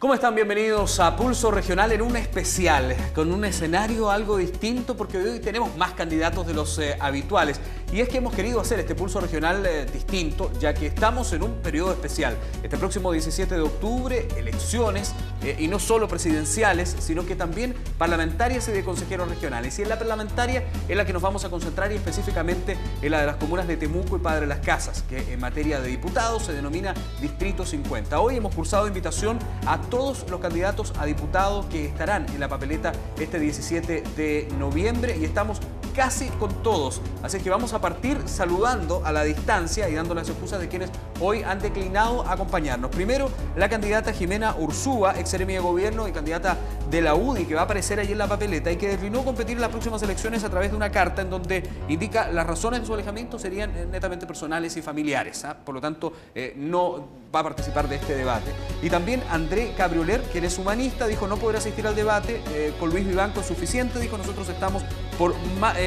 ¿Cómo están? Bienvenidos a Pulso Regional en un especial, con un escenario algo distinto porque hoy tenemos más candidatos de los habituales. Y es que hemos querido hacer este Pulso Regional distinto, ya que estamos en un periodo especial. Este próximo 17 de octubre, elecciones, y no solo presidenciales, sino que también parlamentarias y de consejeros regionales. Y en la parlamentaria es la que nos vamos a concentrar, y específicamente en la de las comunas de Temuco y Padre Las Casas, que en materia de diputados se denomina Distrito 50. Hoy hemos cursado invitación a todos los candidatos a diputados que estarán en la papeleta este 17 de noviembre y estamos casi con todos. Así que vamos a partir saludando a la distancia y dando las excusas de quienes hoy han declinado acompañarnos. Primero, la candidata Jimena Ursúa, ex seremi de gobierno y candidata de la UDI, que va a aparecer allí en la papeleta y que declinó competir en las próximas elecciones a través de una carta en donde indica las razones de su alejamiento serían netamente personales y familiares. Por lo tanto, no va a participar de este debate. Y también André Cabrioler, quien es humanista, dijo no poder asistir al debate. Con Luis Vivanco es suficiente, dijo, nosotros estamos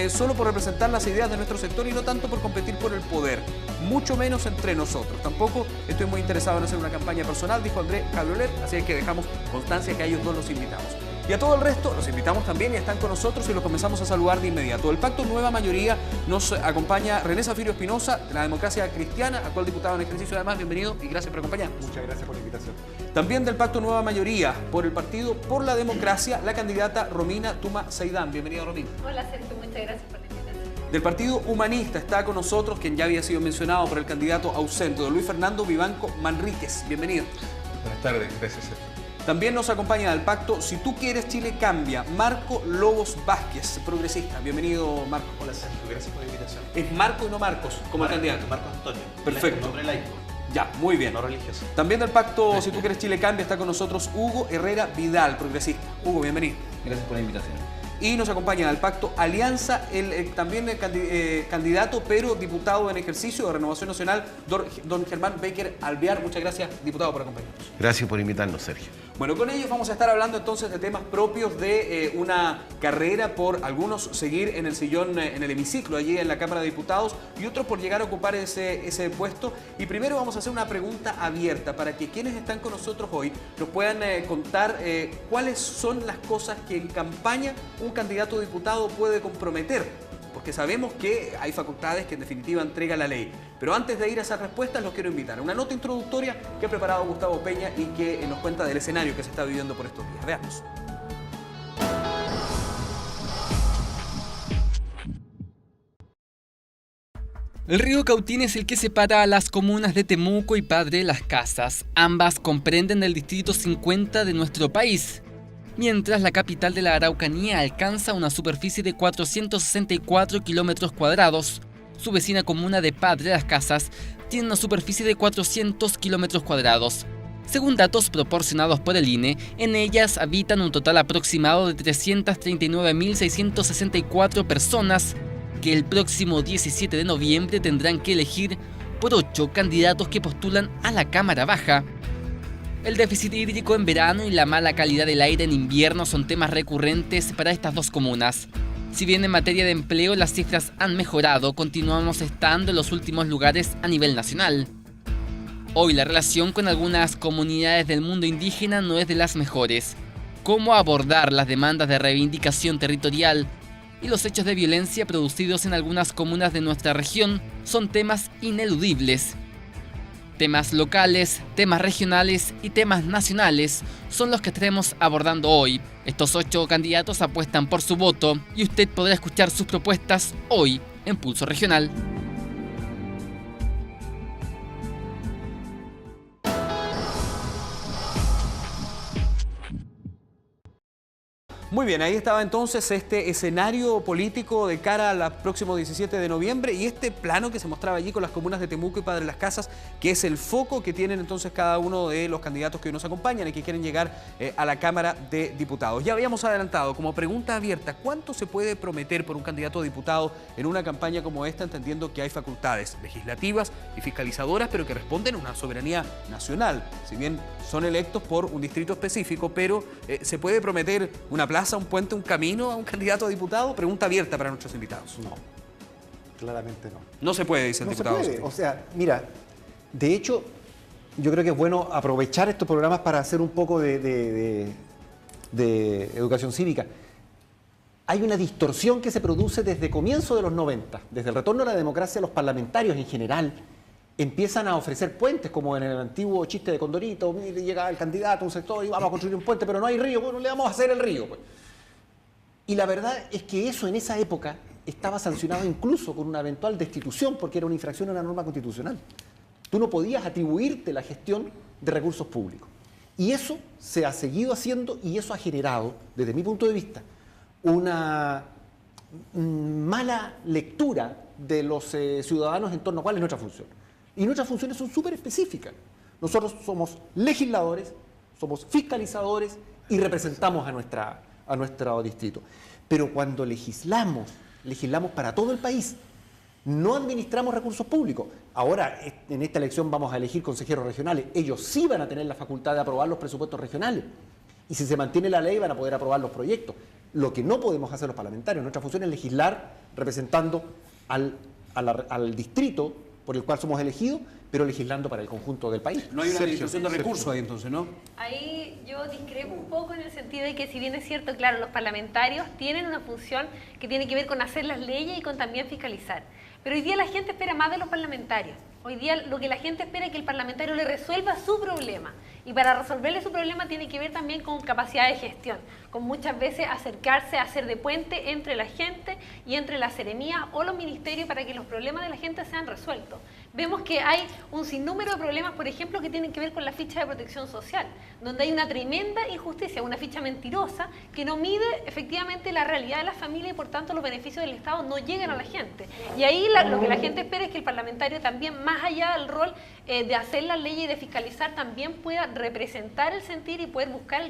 solo por representar las ideas de nuestro sector y no tanto por competir por el poder, mucho menos entre nosotros. Tampoco estoy muy interesado en hacer una campaña personal, dijo André Cabrioler, así que dejamos constancia que a ellos dos los invitamos. Y a todo el resto los invitamos también y están con nosotros y los comenzamos a saludar de inmediato. El Pacto Nueva Mayoría nos acompaña René Zafiro Espinosa, de la Democracia Cristiana, actual diputado en ejercicio. Además, bienvenido y gracias por acompañarnos. Muchas gracias por la invitación. También del Pacto Nueva Mayoría, por el Partido por la Democracia, la candidata Romina Tuma Saidán. Bienvenida, Romina. Hola, Sergio, muchas gracias por la invitación. Del Partido Humanista está con nosotros, quien ya había sido mencionado por el candidato ausente, don Luis Fernando Vivanco Manríquez. Bienvenido. Buenas tardes, gracias, Sergio. También nos acompaña del Pacto Si Tú Quieres Chile Cambia, Marco Lobos Vázquez, progresista. Bienvenido, Marco. Hola, Sergio, gracias por la invitación. Es Marco y no Marcos, como el candidato. Marco Antonio. Perfecto. Nombre laico. Ya, muy bien. No religioso. También del Pacto Si Tú Quieres Chile Cambia está con nosotros Hugo Herrera Vidal, progresista. Hugo, bienvenido. Gracias por la invitación. Y nos acompaña del Pacto Alianza, también candidato, pero diputado en ejercicio de Renovación Nacional, don Germán Baker Alvear. Muchas gracias, diputado, por acompañarnos. Gracias por invitarnos, Sergio. Bueno, con ellos vamos a estar hablando entonces de temas propios de una carrera por algunos seguir en el sillón, en el hemiciclo, allí en la Cámara de Diputados, y otros por llegar a ocupar ese puesto. Y primero vamos a hacer una pregunta abierta para que quienes están con nosotros hoy nos puedan contar cuáles son las cosas que en campaña un candidato a diputado puede comprometer, porque sabemos que hay facultades que en definitiva entrega la ley. Pero antes de ir a esas respuestas, los quiero invitar a una nota introductoria que ha preparado Gustavo Peña y que nos cuenta del escenario que se está viviendo por estos días. Veamos. El río Cautín es el que separa a las comunas de Temuco y Padre Las Casas. Ambas comprenden el distrito 50 de nuestro país, mientras la capital de la Araucanía alcanza una superficie de 464 kilómetros cuadrados. Su vecina comuna de Padre Las Casas tiene una superficie de 400 kilómetros cuadrados. Según datos proporcionados por el INE, en ellas habitan un total aproximado de 339.664 personas que el próximo 17 de noviembre tendrán que elegir por 8 candidatos que postulan a la Cámara Baja. El déficit hídrico en verano y la mala calidad del aire en invierno son temas recurrentes para estas dos comunas. Si bien en materia de empleo las cifras han mejorado, continuamos estando en los últimos lugares a nivel nacional. Hoy la relación con algunas comunidades del mundo indígena no es de las mejores. ¿Cómo abordar las demandas de reivindicación territorial y los hechos de violencia producidos en algunas comunas de nuestra región son temas ineludibles? Temas locales, temas regionales y temas nacionales son los que estaremos abordando hoy. Estos 8 candidatos apuestan por su voto y usted podrá escuchar sus propuestas hoy en Pulso Regional. Muy bien, ahí estaba entonces este escenario político de cara al próximo 17 de noviembre y este plano que se mostraba allí con las comunas de Temuco y Padre Las Casas, que es el foco que tienen entonces cada uno de los candidatos que hoy nos acompañan y que quieren llegar a la Cámara de Diputados. Ya habíamos adelantado como pregunta abierta, ¿cuánto se puede prometer por un candidato a diputado en una campaña como esta, entendiendo que hay facultades legislativas y fiscalizadoras, pero que responden a una soberanía nacional? Si bien son electos por un distrito específico, pero ¿se puede prometer una plaza, un puente, un camino a un candidato a diputado? Pregunta abierta para nuestros invitados. No, claramente no. No se puede, dice el No se diputado. puede. O sea, mira, de hecho, yo creo que es bueno aprovechar estos programas para hacer un poco de educación cívica. Hay una distorsión que se produce desde comienzo de los 90, desde el retorno a la democracia. Los parlamentarios en general empiezan a ofrecer puentes, como en el antiguo chiste de Condorito: mire, llega el candidato a un sector y vamos a construir un puente, pero no hay río, bueno, le vamos a hacer el río, pues. Y la verdad es que eso en esa época estaba sancionado incluso con una eventual destitución, porque era una infracción a una norma constitucional. Tú no podías atribuirte la gestión de recursos públicos. Y eso se ha seguido haciendo, y eso ha generado, desde mi punto de vista, una mala lectura de los ciudadanos en torno a cuál es nuestra función. Y nuestras funciones son súper específicas. Nosotros somos legisladores, somos fiscalizadores y representamos a nuestro distrito. Pero cuando legislamos para todo el país, no administramos recursos públicos. Ahora, en esta elección vamos a elegir consejeros regionales. Ellos sí van a tener la facultad de aprobar los presupuestos regionales. Y si se mantiene la ley, van a poder aprobar los proyectos. Lo que no podemos hacer los parlamentarios, nuestra función es legislar representando al distrito por el cual somos elegidos, pero legislando para el conjunto del país. No hay una distribución de recursos ahí entonces, ¿no? Ahí yo discrepo un poco en el sentido de que, si bien es cierto, claro, los parlamentarios tienen una función que tiene que ver con hacer las leyes y con también fiscalizar. Pero hoy día la gente espera más de los parlamentarios. Hoy día lo que la gente espera es que el parlamentario le resuelva su problema. Y para resolverle su problema tiene que ver también con capacidad de gestión, con muchas veces acercarse a hacer de puente entre la gente y entre las seremías o los ministerios para que los problemas de la gente sean resueltos. Vemos que hay un sinnúmero de problemas, por ejemplo, que tienen que ver con la ficha de protección social, donde hay una tremenda injusticia, una ficha mentirosa que no mide efectivamente la realidad de la familia y por tanto los beneficios del Estado no llegan a la gente. Y ahí lo que la gente espera es que el parlamentario también, más allá del rol de hacer las leyes y de fiscalizar, también pueda representar el sentir y poder buscar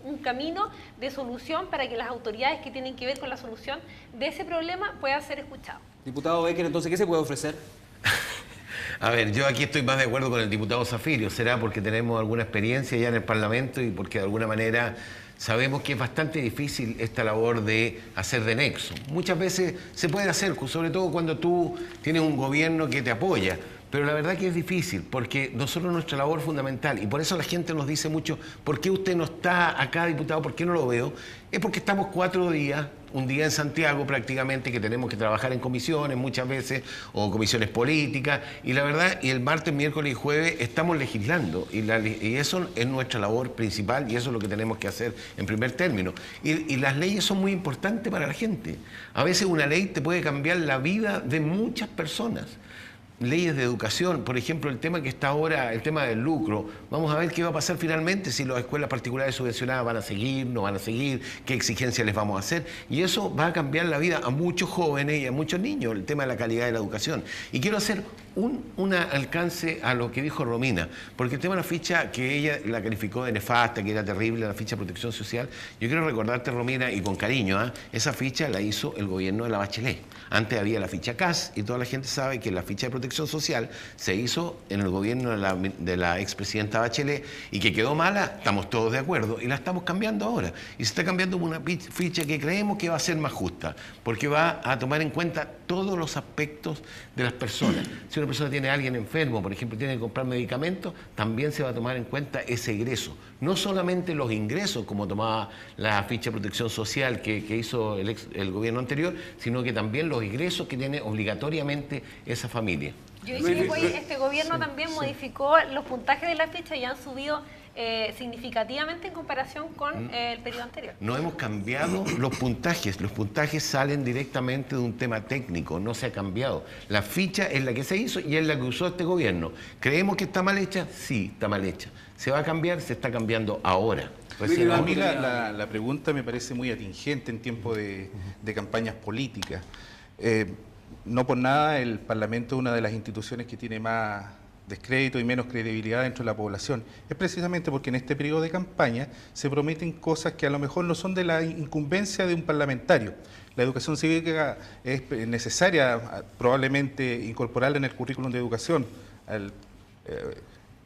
un camino de solución para que las autoridades que tienen que ver con la solución de ese problema puedan ser escuchados. Diputado Becker, entonces, ¿qué se puede ofrecer? A ver, yo aquí estoy más de acuerdo con el diputado Zafirio. Será porque tenemos alguna experiencia ya en el Parlamento y porque de alguna manera sabemos que es bastante difícil esta labor de hacer de nexo. Muchas veces se puede hacer, sobre todo cuando tú tienes un gobierno que te apoya. Pero la verdad que es difícil, porque nosotros nuestra labor fundamental, y por eso la gente nos dice mucho: ¿por qué usted no está acá, diputado? ¿Por qué no lo veo? Es porque estamos 4 días, un día en Santiago prácticamente, que tenemos que trabajar en comisiones muchas veces, o comisiones políticas, y la verdad, y el martes, miércoles y jueves estamos legislando, y eso es nuestra labor principal, y eso es lo que tenemos que hacer en primer término. Y las leyes son muy importantes para la gente. A veces una ley te puede cambiar la vida de muchas personas. Leyes de educación, por ejemplo, el tema que está ahora, el tema del lucro. Vamos a ver qué va a pasar finalmente, si las escuelas particulares subvencionadas van a seguir, no van a seguir, qué exigencias les vamos a hacer. Y eso va a cambiar la vida a muchos jóvenes y a muchos niños, el tema de la calidad de la educación. Y quiero hacer un alcance a lo que dijo Romina, porque el tema de la ficha, que ella la calificó de nefasta, que era terrible, la ficha de protección social, yo quiero recordarte, Romina, y con cariño, esa ficha la hizo el gobierno de la Bachelet. Antes había la ficha CAS, y toda la gente sabe que la ficha de protección social se hizo en el gobierno de la expresidenta Bachelet, y que quedó mala, estamos todos de acuerdo, y la estamos cambiando ahora. Y se está cambiando por una ficha que creemos que va a ser más justa, porque va a tomar en cuenta todos los aspectos de las personas. Si una persona tiene a alguien enfermo, por ejemplo, tiene que comprar medicamentos, también se va a tomar en cuenta ese egreso. No solamente los ingresos, como tomaba la ficha de protección social que hizo el gobierno anterior, sino que también los ingresos que tiene obligatoriamente esa familia. Yo dije que este gobierno también modificó los puntajes de la ficha y han subido significativamente en comparación con el periodo anterior. No hemos cambiado los puntajes salen directamente de un tema técnico, no se ha cambiado. La ficha es la que se hizo y es la que usó este gobierno. ¿Creemos que está mal hecha? Sí, está mal hecha. ¿Se va a cambiar? Se está cambiando ahora. A mí la pregunta me parece muy atingente en tiempo de campañas políticas. No por nada el Parlamento es una de las instituciones que tiene más descrédito y menos credibilidad dentro de la población. Es precisamente porque en este periodo de campaña se prometen cosas que a lo mejor no son de la incumbencia de un parlamentario. La educación cívica es necesaria probablemente incorporarla en el currículum de educación.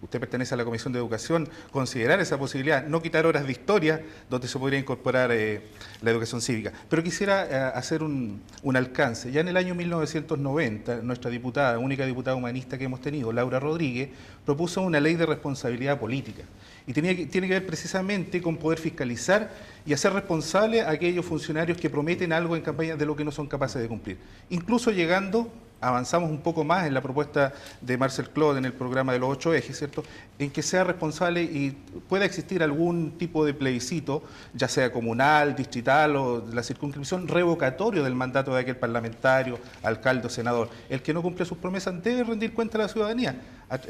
usted pertenece a la Comisión de Educación, considerar esa posibilidad, no quitar horas de historia donde se podría incorporar la educación cívica. Pero quisiera hacer un alcance. Ya en el año 1990, nuestra diputada, única diputada humanista que hemos tenido, Laura Rodríguez, propuso una ley de responsabilidad política. Y tiene que ver precisamente con poder fiscalizar y hacer responsable a aquellos funcionarios que prometen algo en campaña de lo que no son capaces de cumplir. Incluso llegando, avanzamos un poco más en la propuesta de Marcel Claude en el programa de los 8 ejes, ¿cierto?, en que sea responsable y pueda existir algún tipo de plebiscito, ya sea comunal, distrital o de la circunscripción, revocatorio del mandato de aquel parlamentario, alcalde o senador. El que no cumple sus promesas debe rendir cuenta a la ciudadanía.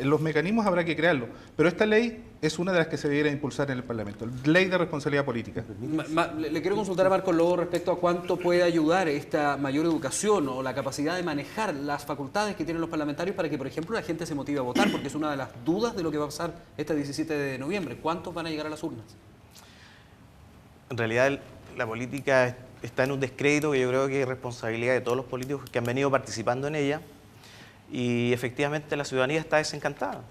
Los mecanismos habrá que crearlos, pero esta ley es una de las que se debiera impulsar en el Parlamento, ley de responsabilidad política. Le quiero consultar a Marcos Lobo respecto a cuánto puede ayudar esta mayor educación o la capacidad de manejar las facultades que tienen los parlamentarios para que, por ejemplo, la gente se motive a votar, porque es una de las dudas de lo que va a pasar este 17 de noviembre. ¿Cuántos van a llegar a las urnas? En realidad, la política está en un descrédito que yo creo que es responsabilidad de todos los políticos que han venido participando en ella, y efectivamente la ciudadanía está desencantada.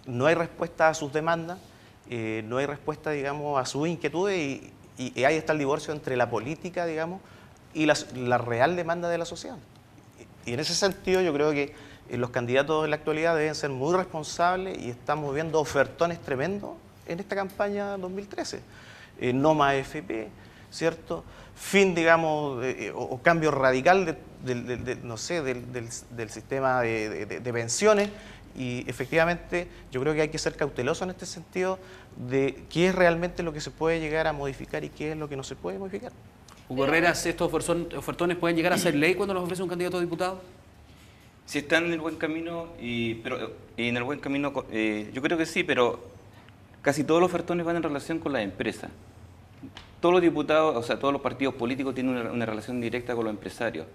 No hay respuesta a sus demandas, no hay respuesta, digamos, a sus inquietudes, y ahí está el divorcio entre la política, digamos, y la real demanda de la sociedad. Y en ese sentido yo creo que los candidatos en la actualidad deben ser muy responsables, y estamos viendo ofertones tremendos en esta campaña 2013. No más AFP, ¿cierto? Fin, digamos, o cambio radical del sistema de pensiones. Y efectivamente yo creo que hay que ser cauteloso en este sentido de qué es realmente lo que se puede llegar a modificar y qué es lo que no se puede modificar. Hugo Herreras, ¿estos ofertones pueden llegar a ser ley cuando los ofrece un candidato a diputado? Si están en el buen camino, pero en el buen camino, yo creo que sí, pero casi todos los ofertones van en relación con las empresas. Todos los diputados, o sea, todos los partidos políticos tienen una relación directa con los empresarios.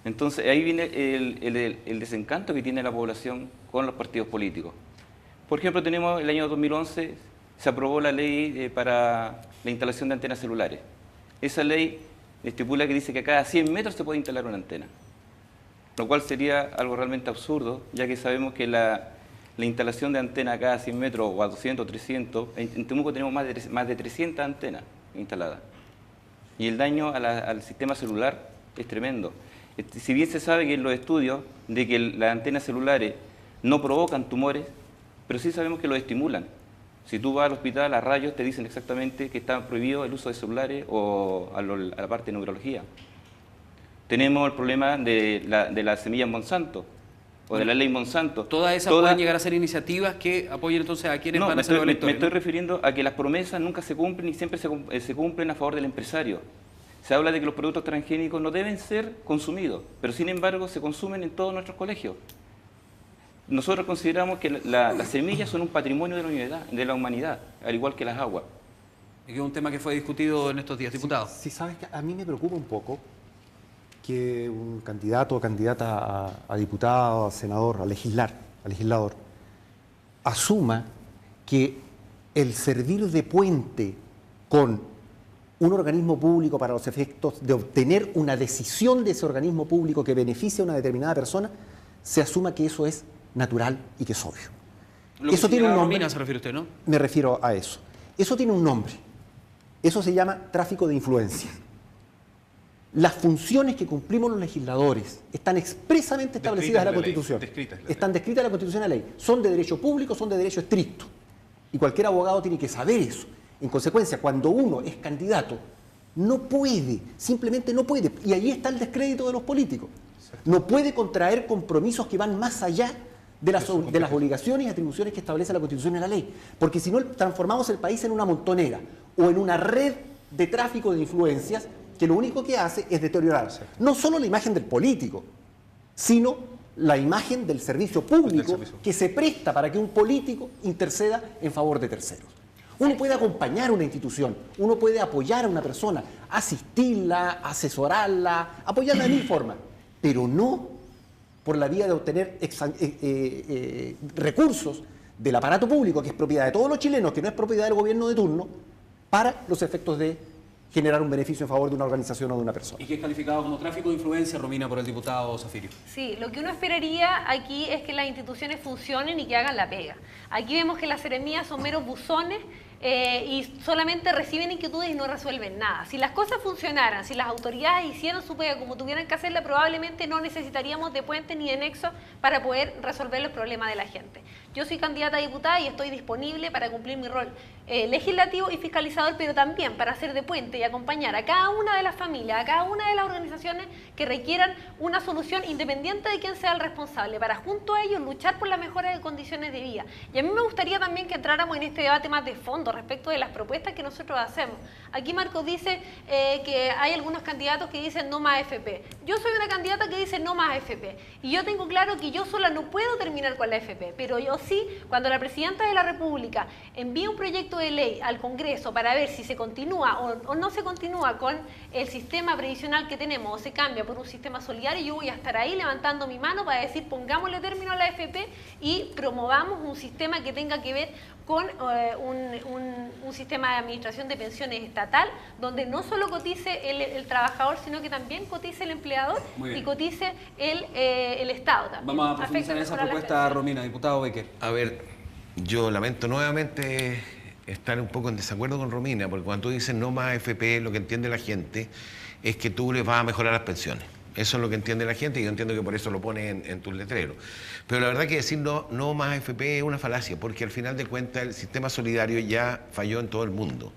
Entonces, ahí viene el desencanto que tiene la población con los partidos políticos. Por ejemplo, tenemos el año 2011, se aprobó la ley para la instalación de antenas celulares. Esa ley estipula que dice que a cada 100 metros se puede instalar una antena, lo cual sería algo realmente absurdo, ya que sabemos que la instalación de antenas a cada 100 metros o a 200, 300, en Temuco tenemos más de 300 antenas instaladas. Y el daño al sistema celular es tremendo. Si bien se sabe que en los estudios de que las antenas celulares no provocan tumores, pero sí sabemos que los estimulan. Si tú vas al hospital, a rayos te dicen exactamente que está prohibido el uso de celulares o a la parte de neurología. Tenemos el problema de la semilla Monsanto o de la ley Monsanto. ¿Todas esas pueden llegar a ser iniciativas que apoyen entonces a quienes van a ser electores? Me estoy refiriendo a que las promesas nunca se cumplen y siempre se cumplen a favor del empresario. Se habla de que los productos transgénicos no deben ser consumidos, pero sin embargo se consumen en todos nuestros colegios. Nosotros consideramos que las semillas son un patrimonio de la humanidad, al igual que las aguas. Es un tema que fue discutido en estos días, diputado. Sí, sabes que a mí me preocupa un poco que un candidato o candidata a diputado, a senador, a legislador, asuma que el servir de puente con un organismo público para los efectos de obtener una decisión de ese organismo público que beneficia a una determinada persona, se asuma que eso es natural y que es obvio. Eso tiene un nombre. ¿Se refiere usted, no? Me refiero a eso. Eso tiene un nombre. Eso se llama tráfico de influencia. Las funciones que cumplimos los legisladores están expresamente establecidas en la Constitución. Están descritas en la Constitución de la ley. Son de derecho público, son de derecho estricto. Y cualquier abogado tiene que saber eso. En consecuencia, cuando uno es candidato, no puede, simplemente no puede. Y ahí está el descrédito de los políticos. No puede contraer compromisos que van más allá de las obligaciones y atribuciones que establece la Constitución y la ley. Porque si no, transformamos el país en una montonera o en una red de tráfico de influencias que lo único que hace es deteriorar no solo la imagen del político, sino la imagen del servicio público que se presta para que un político interceda en favor de terceros. Uno puede acompañar a una institución, uno puede apoyar a una persona, asistirla, asesorarla, apoyarla de mil formas, pero no por la vía de obtener recursos del aparato público, que es propiedad de todos los chilenos, que no es propiedad del gobierno de turno, para los efectos de generar un beneficio en favor de una organización o de una persona. ¿Y que es calificado como tráfico de influencia, Romina, por el diputado Zafirio? Sí, lo que uno esperaría aquí es que las instituciones funcionen y que hagan la pega. Aquí vemos que las seremías son meros buzones y solamente reciben inquietudes y no resuelven nada. Si las cosas funcionaran, si las autoridades hicieran su pega como tuvieran que hacerla, probablemente no necesitaríamos de puentes ni de nexos para poder resolver los problemas de la gente. Yo soy candidata a diputada y estoy disponible para cumplir mi rol legislativo y fiscalizador, pero también para hacer de puente y acompañar a cada una de las familias, a cada una de las organizaciones que requieran una solución independiente de quién sea el responsable, para junto a ellos luchar por la mejora de condiciones de vida. Y a mí me gustaría también que entráramos en este debate más de fondo respecto de las propuestas que nosotros hacemos. Aquí Marcos dice que hay algunos candidatos que dicen no más AFP. Yo soy una candidata que dice no más AFP y yo tengo claro que yo sola no puedo terminar con la AFP, pero yo sí, cuando la Presidenta de la República envía un proyecto de ley al Congreso para ver si se continúa o no se continúa con el sistema previsional que tenemos o se cambia por un sistema solidario, yo voy a estar ahí levantando mi mano para decir pongámosle término a la AFP y promovamos un sistema que tenga que ver con un sistema de administración de pensiones estatal, donde no solo cotice el trabajador, sino que también cotice el empleador y cotice el Estado también. Vamos a profundizar en esa propuesta, Romina. Diputado Becker. A ver, yo lamento nuevamente estar un poco en desacuerdo con Romina, porque cuando tú dices no más AFP, lo que entiende la gente es que tú les vas a mejorar las pensiones. Eso es lo que entiende la gente y yo entiendo que por eso lo pones en tus letreros. Pero la verdad que decir no más AFP es una falacia, porque al final de cuentas el sistema solidario ya falló en todo el mundo.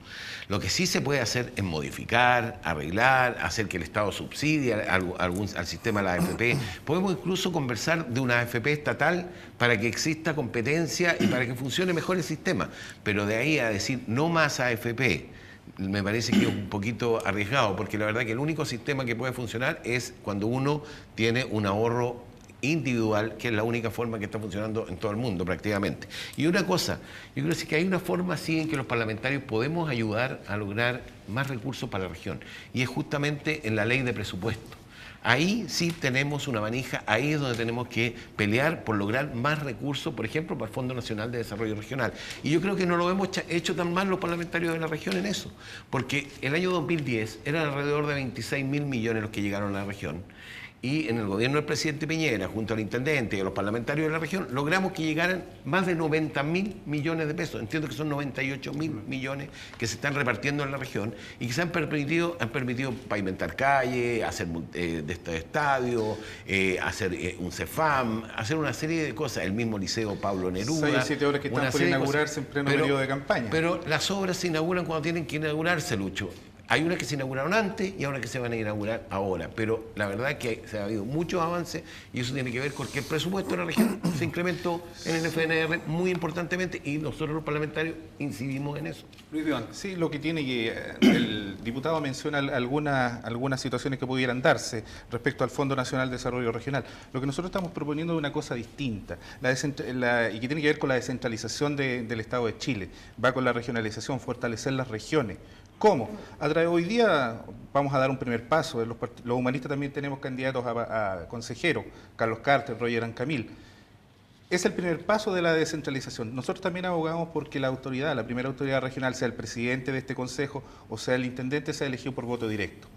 Lo que sí se puede hacer es modificar, arreglar, hacer que el Estado subsidie al sistema de la AFP. Podemos incluso conversar de una AFP estatal para que exista competencia y para que funcione mejor el sistema. Pero de ahí a decir no más AFP, me parece que es un poquito arriesgado, porque la verdad que el único sistema que puede funcionar es cuando uno tiene un ahorro individual, que es la única forma que está funcionando en todo el mundo prácticamente. Y una cosa, yo creo que hay una forma así en que los parlamentarios podemos ayudar a lograr más recursos para la región, y es justamente en la ley de presupuesto. Ahí sí tenemos una manija, ahí es donde tenemos que pelear por lograr más recursos, por ejemplo, para el Fondo Nacional de Desarrollo Regional. Y yo creo que no lo hemos hecho tan mal los parlamentarios de la región en eso, porque el año 2010 eran alrededor de 26.000 millones los que llegaron a la región. Y en el gobierno del presidente Piñera, junto al intendente y a los parlamentarios de la región, logramos que llegaran más de 90.000 millones de pesos. Entiendo que son 98.000 millones que se están repartiendo en la región y que se han permitido pavimentar calles, hacer de estos estadios, hacer un CEFAM, hacer una serie de cosas. El mismo Liceo Pablo Neruda. 6 o 7 obras que están por inaugurarse en pleno periodo de campaña. Pero las obras se inauguran cuando tienen que inaugurarse, Lucho. Hay unas que se inauguraron antes y otras que se van a inaugurar ahora, pero la verdad es que se ha habido muchos avances y eso tiene que ver con que el presupuesto de la región se incrementó en el FNR muy importantemente y nosotros los parlamentarios incidimos en eso. Luis Vivan. Sí, lo que tiene que... El diputado menciona algunas situaciones que pudieran darse respecto al Fondo Nacional de Desarrollo Regional. Lo que nosotros estamos proponiendo es una cosa distinta y que tiene que ver con la descentralización del Estado de Chile. Va con la regionalización, fortalecer las regiones. ¿Cómo? Hoy día vamos a dar un primer paso. Los humanistas también tenemos candidatos a consejeros, Carlos Carter, Roger Ancamil. Es el primer paso de la descentralización. Nosotros también abogamos porque la primera autoridad regional, sea el presidente de este consejo o sea el intendente, sea elegido por voto directo.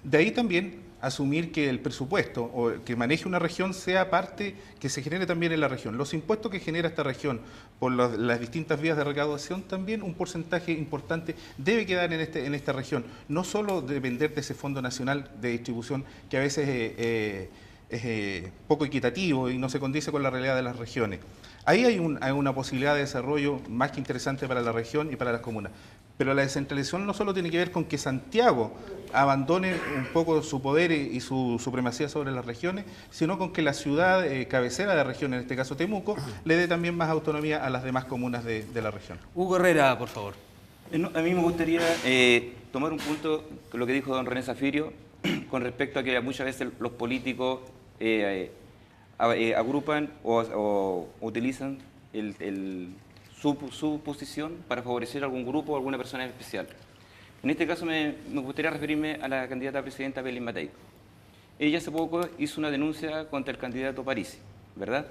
De ahí también asumir que el presupuesto o que maneje una región sea parte que se genere también en la región. Los impuestos que genera esta región por las distintas vías de recaudación, también un porcentaje importante debe quedar en esta región. No solo depender de ese Fondo Nacional de Distribución que a veces es poco equitativo y no se condice con la realidad de las regiones. Ahí hay una posibilidad de desarrollo más que interesante para la región y para las comunas. Pero la descentralización no solo tiene que ver con que Santiago abandone un poco su poder y su supremacía sobre las regiones, sino con que la ciudad cabecera de la región, en este caso Temuco, le dé también más autonomía a las demás comunas de la región. Hugo Herrera, por favor. A mí me gustaría tomar un punto, lo que dijo don René Zafirio, con respecto a que muchas veces los políticos agrupan o utilizan su posición para favorecer a algún grupo o a alguna persona en especial. En este caso me gustaría referirme a la candidata a presidenta Belén Matei. Ella hace poco hizo una denuncia contra el candidato Parisi, ¿verdad?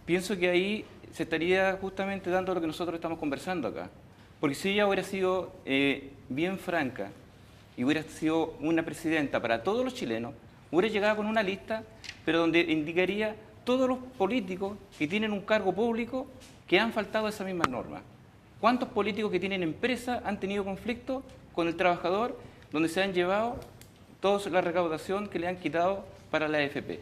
Pienso que ahí se estaría justamente dando lo que nosotros estamos conversando acá. Porque si ella hubiera sido bien franca y hubiera sido una presidenta para todos los chilenos, hubiera llegado con una lista, pero donde indicaría todos los políticos que tienen un cargo público que han faltado a esa misma norma. ¿Cuántos políticos que tienen empresa han tenido conflicto con el trabajador donde se han llevado toda la recaudación que le han quitado para la AFP?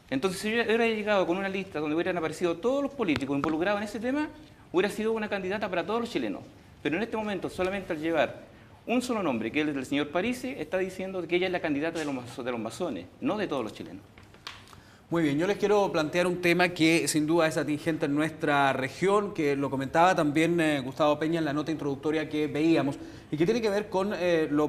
Entonces, si hubiera llegado con una lista donde hubieran aparecido todos los políticos involucrados en ese tema, hubiera sido una candidata para todos los chilenos. Pero en este momento, solamente al llevar un solo nombre, que es el del señor Parisi, está diciendo que ella es la candidata de los masones, no de todos los chilenos. Muy bien, yo les quiero plantear un tema que sin duda es atingente en nuestra región, que lo comentaba también Gustavo Peña en la nota introductoria que veíamos, y que tiene que ver con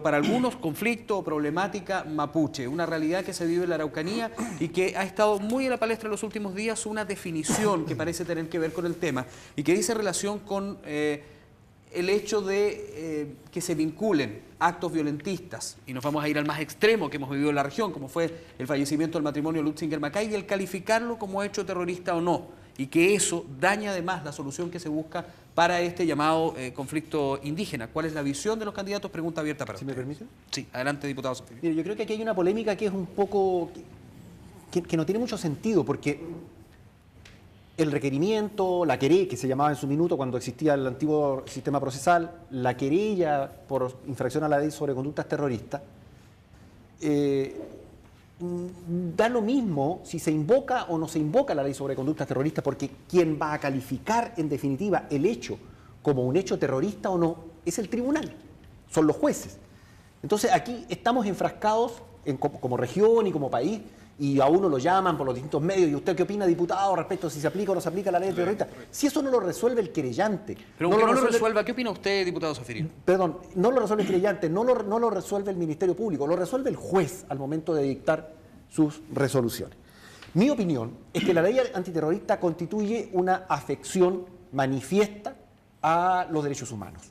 para algunos conflicto o problemática mapuche, una realidad que se vive en la Araucanía y que ha estado muy en la palestra en los últimos días, una definición que parece tener que ver con el tema y que dice relación con el hecho de que se vinculen actos violentistas, y nos vamos a ir al más extremo que hemos vivido en la región, como fue el fallecimiento del matrimonio Lutzinger-Macay, y el calificarlo como hecho terrorista o no, y que eso daña además la solución que se busca para este llamado conflicto indígena. ¿Cuál es la visión de los candidatos? Pregunta abierta para ustedes. ¿Me permite? Sí, adelante, diputado Sofía. Mire, yo creo que aquí hay una polémica que es un poco... que no tiene mucho sentido, porque el requerimiento, la querella, que se llamaba en su minuto cuando existía el antiguo sistema procesal, la querella por infracción a la ley sobre conductas terroristas, da lo mismo si se invoca o no se invoca la ley sobre conductas terroristas, porque quien va a calificar en definitiva el hecho como un hecho terrorista o no es el tribunal, son los jueces. Entonces aquí estamos enfrascados como región y como país, y a uno lo llaman por los distintos medios. ¿Y usted qué opina, diputado, respecto a si se aplica o no se aplica la ley terrorista? Si eso no lo resuelve el querellante. Pero aunque no lo resuelva, ¿qué opina usted, diputado Zaffirin? Perdón, no lo resuelve el querellante, no lo resuelve el Ministerio Público, lo resuelve el juez al momento de dictar sus resoluciones. Mi opinión es que la ley antiterrorista constituye una afección manifiesta a los derechos humanos,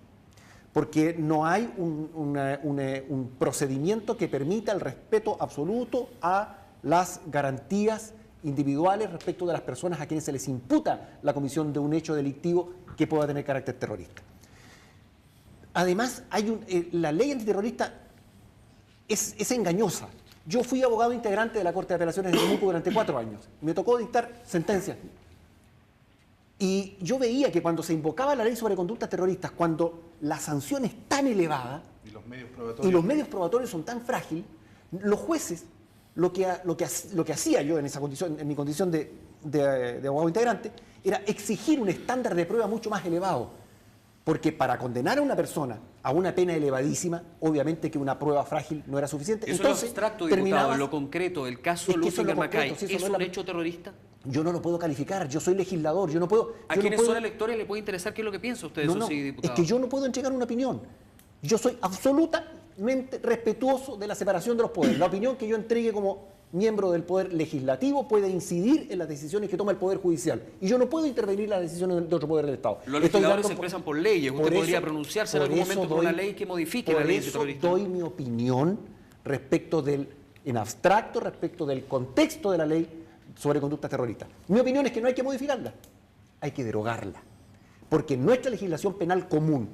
porque no hay un procedimiento que permita el respeto absoluto a las garantías individuales respecto de las personas a quienes se les imputa la comisión de un hecho delictivo que pueda tener carácter terrorista. Además, la ley antiterrorista es engañosa. Yo fui abogado integrante de la Corte de Apelaciones de Temuco durante 4 años. Me tocó dictar sentencias. Y yo veía que cuando se invocaba la ley sobre conductas terroristas, cuando la sanción es tan elevada y los medios probatorios son tan frágiles, los jueces, lo que hacía yo en mi condición de abogado integrante, era exigir un estándar de prueba mucho más elevado. Porque para condenar a una persona a una pena elevadísima, obviamente que una prueba frágil no era suficiente. Eso entonces, es abstracto, diputado, en lo concreto, el caso Lutzinger-Macay, ¿es un hecho terrorista? Yo no lo puedo calificar, yo soy legislador, yo no puedo... ¿A quienes son electores le puede interesar qué es lo que piensa usted? No, sí, diputado. Es que yo no puedo entregar una opinión. Yo soy absolutamente respetuoso de la separación de los poderes. La opinión que yo entregue como miembro del Poder Legislativo puede incidir en las decisiones que toma el Poder Judicial. Y yo no puedo intervenir en las decisiones de otro poder del Estado. Los legisladores se expresan por leyes. Usted podría pronunciarse en algún momento por una ley que modifique la ley antiterrorista. Por eso doy mi opinión respecto en abstracto, respecto del contexto de la ley sobre conductas terroristas. Mi opinión es que no hay que modificarla, hay que derogarla. Porque en nuestra legislación penal común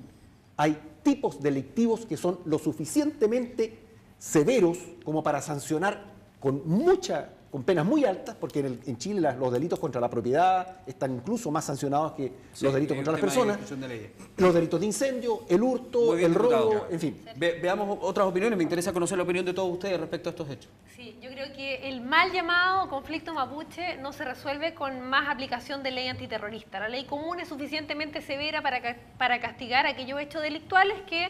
hay tipos delictivos que son lo suficientemente severos como para sancionar con penas muy altas, porque en Chile los delitos contra la propiedad están incluso más sancionados que los delitos contra las personas, los delitos de incendio, el hurto, el robo, en fin. Veamos otras opiniones, me interesa conocer la opinión de todos ustedes respecto a estos hechos. Sí, yo creo que el mal llamado conflicto mapuche no se resuelve con más aplicación de ley antiterrorista. La ley común es suficientemente severa para castigar aquellos hechos delictuales que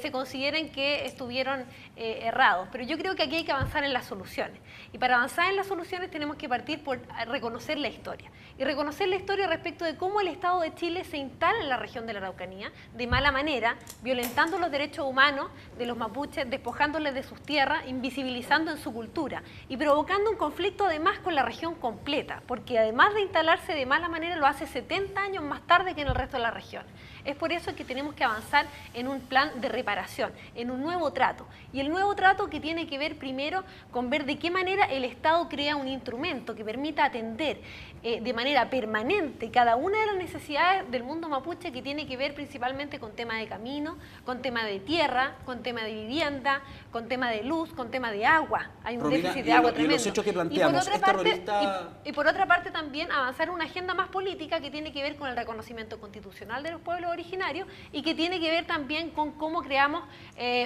se consideren que estuvieron errados. Pero yo creo que aquí hay que avanzar en las soluciones. Y para avanzar en las soluciones tenemos que partir por reconocer la historia. Y reconocer la historia respecto de cómo el Estado de Chile se instala en la región de la Araucanía de mala manera, violentando los derechos humanos de los mapuches, despojándoles de sus tierras, invisibilizando en su cultura y provocando un conflicto además con la región completa, porque además de instalarse de mala manera lo hace 70 años más tarde que en el resto de la región. Es por eso que tenemos que avanzar en un plan de reparación, en un nuevo trato. Y el nuevo trato que tiene que ver primero con ver de qué manera el Estado Estado crea un instrumento que permita atender de manera permanente cada una de las necesidades del mundo mapuche, que tiene que ver principalmente con tema de camino, con tema de tierra, con tema de vivienda, con tema de luz, con tema de agua. Hay un Romina, déficit de agua y tremendo. los hechos que planteamos, ¿es terrorista? Y por otra parte también avanzar una agenda más política que tiene que ver con el reconocimiento constitucional de los pueblos originarios y que tiene que ver también con cómo creamos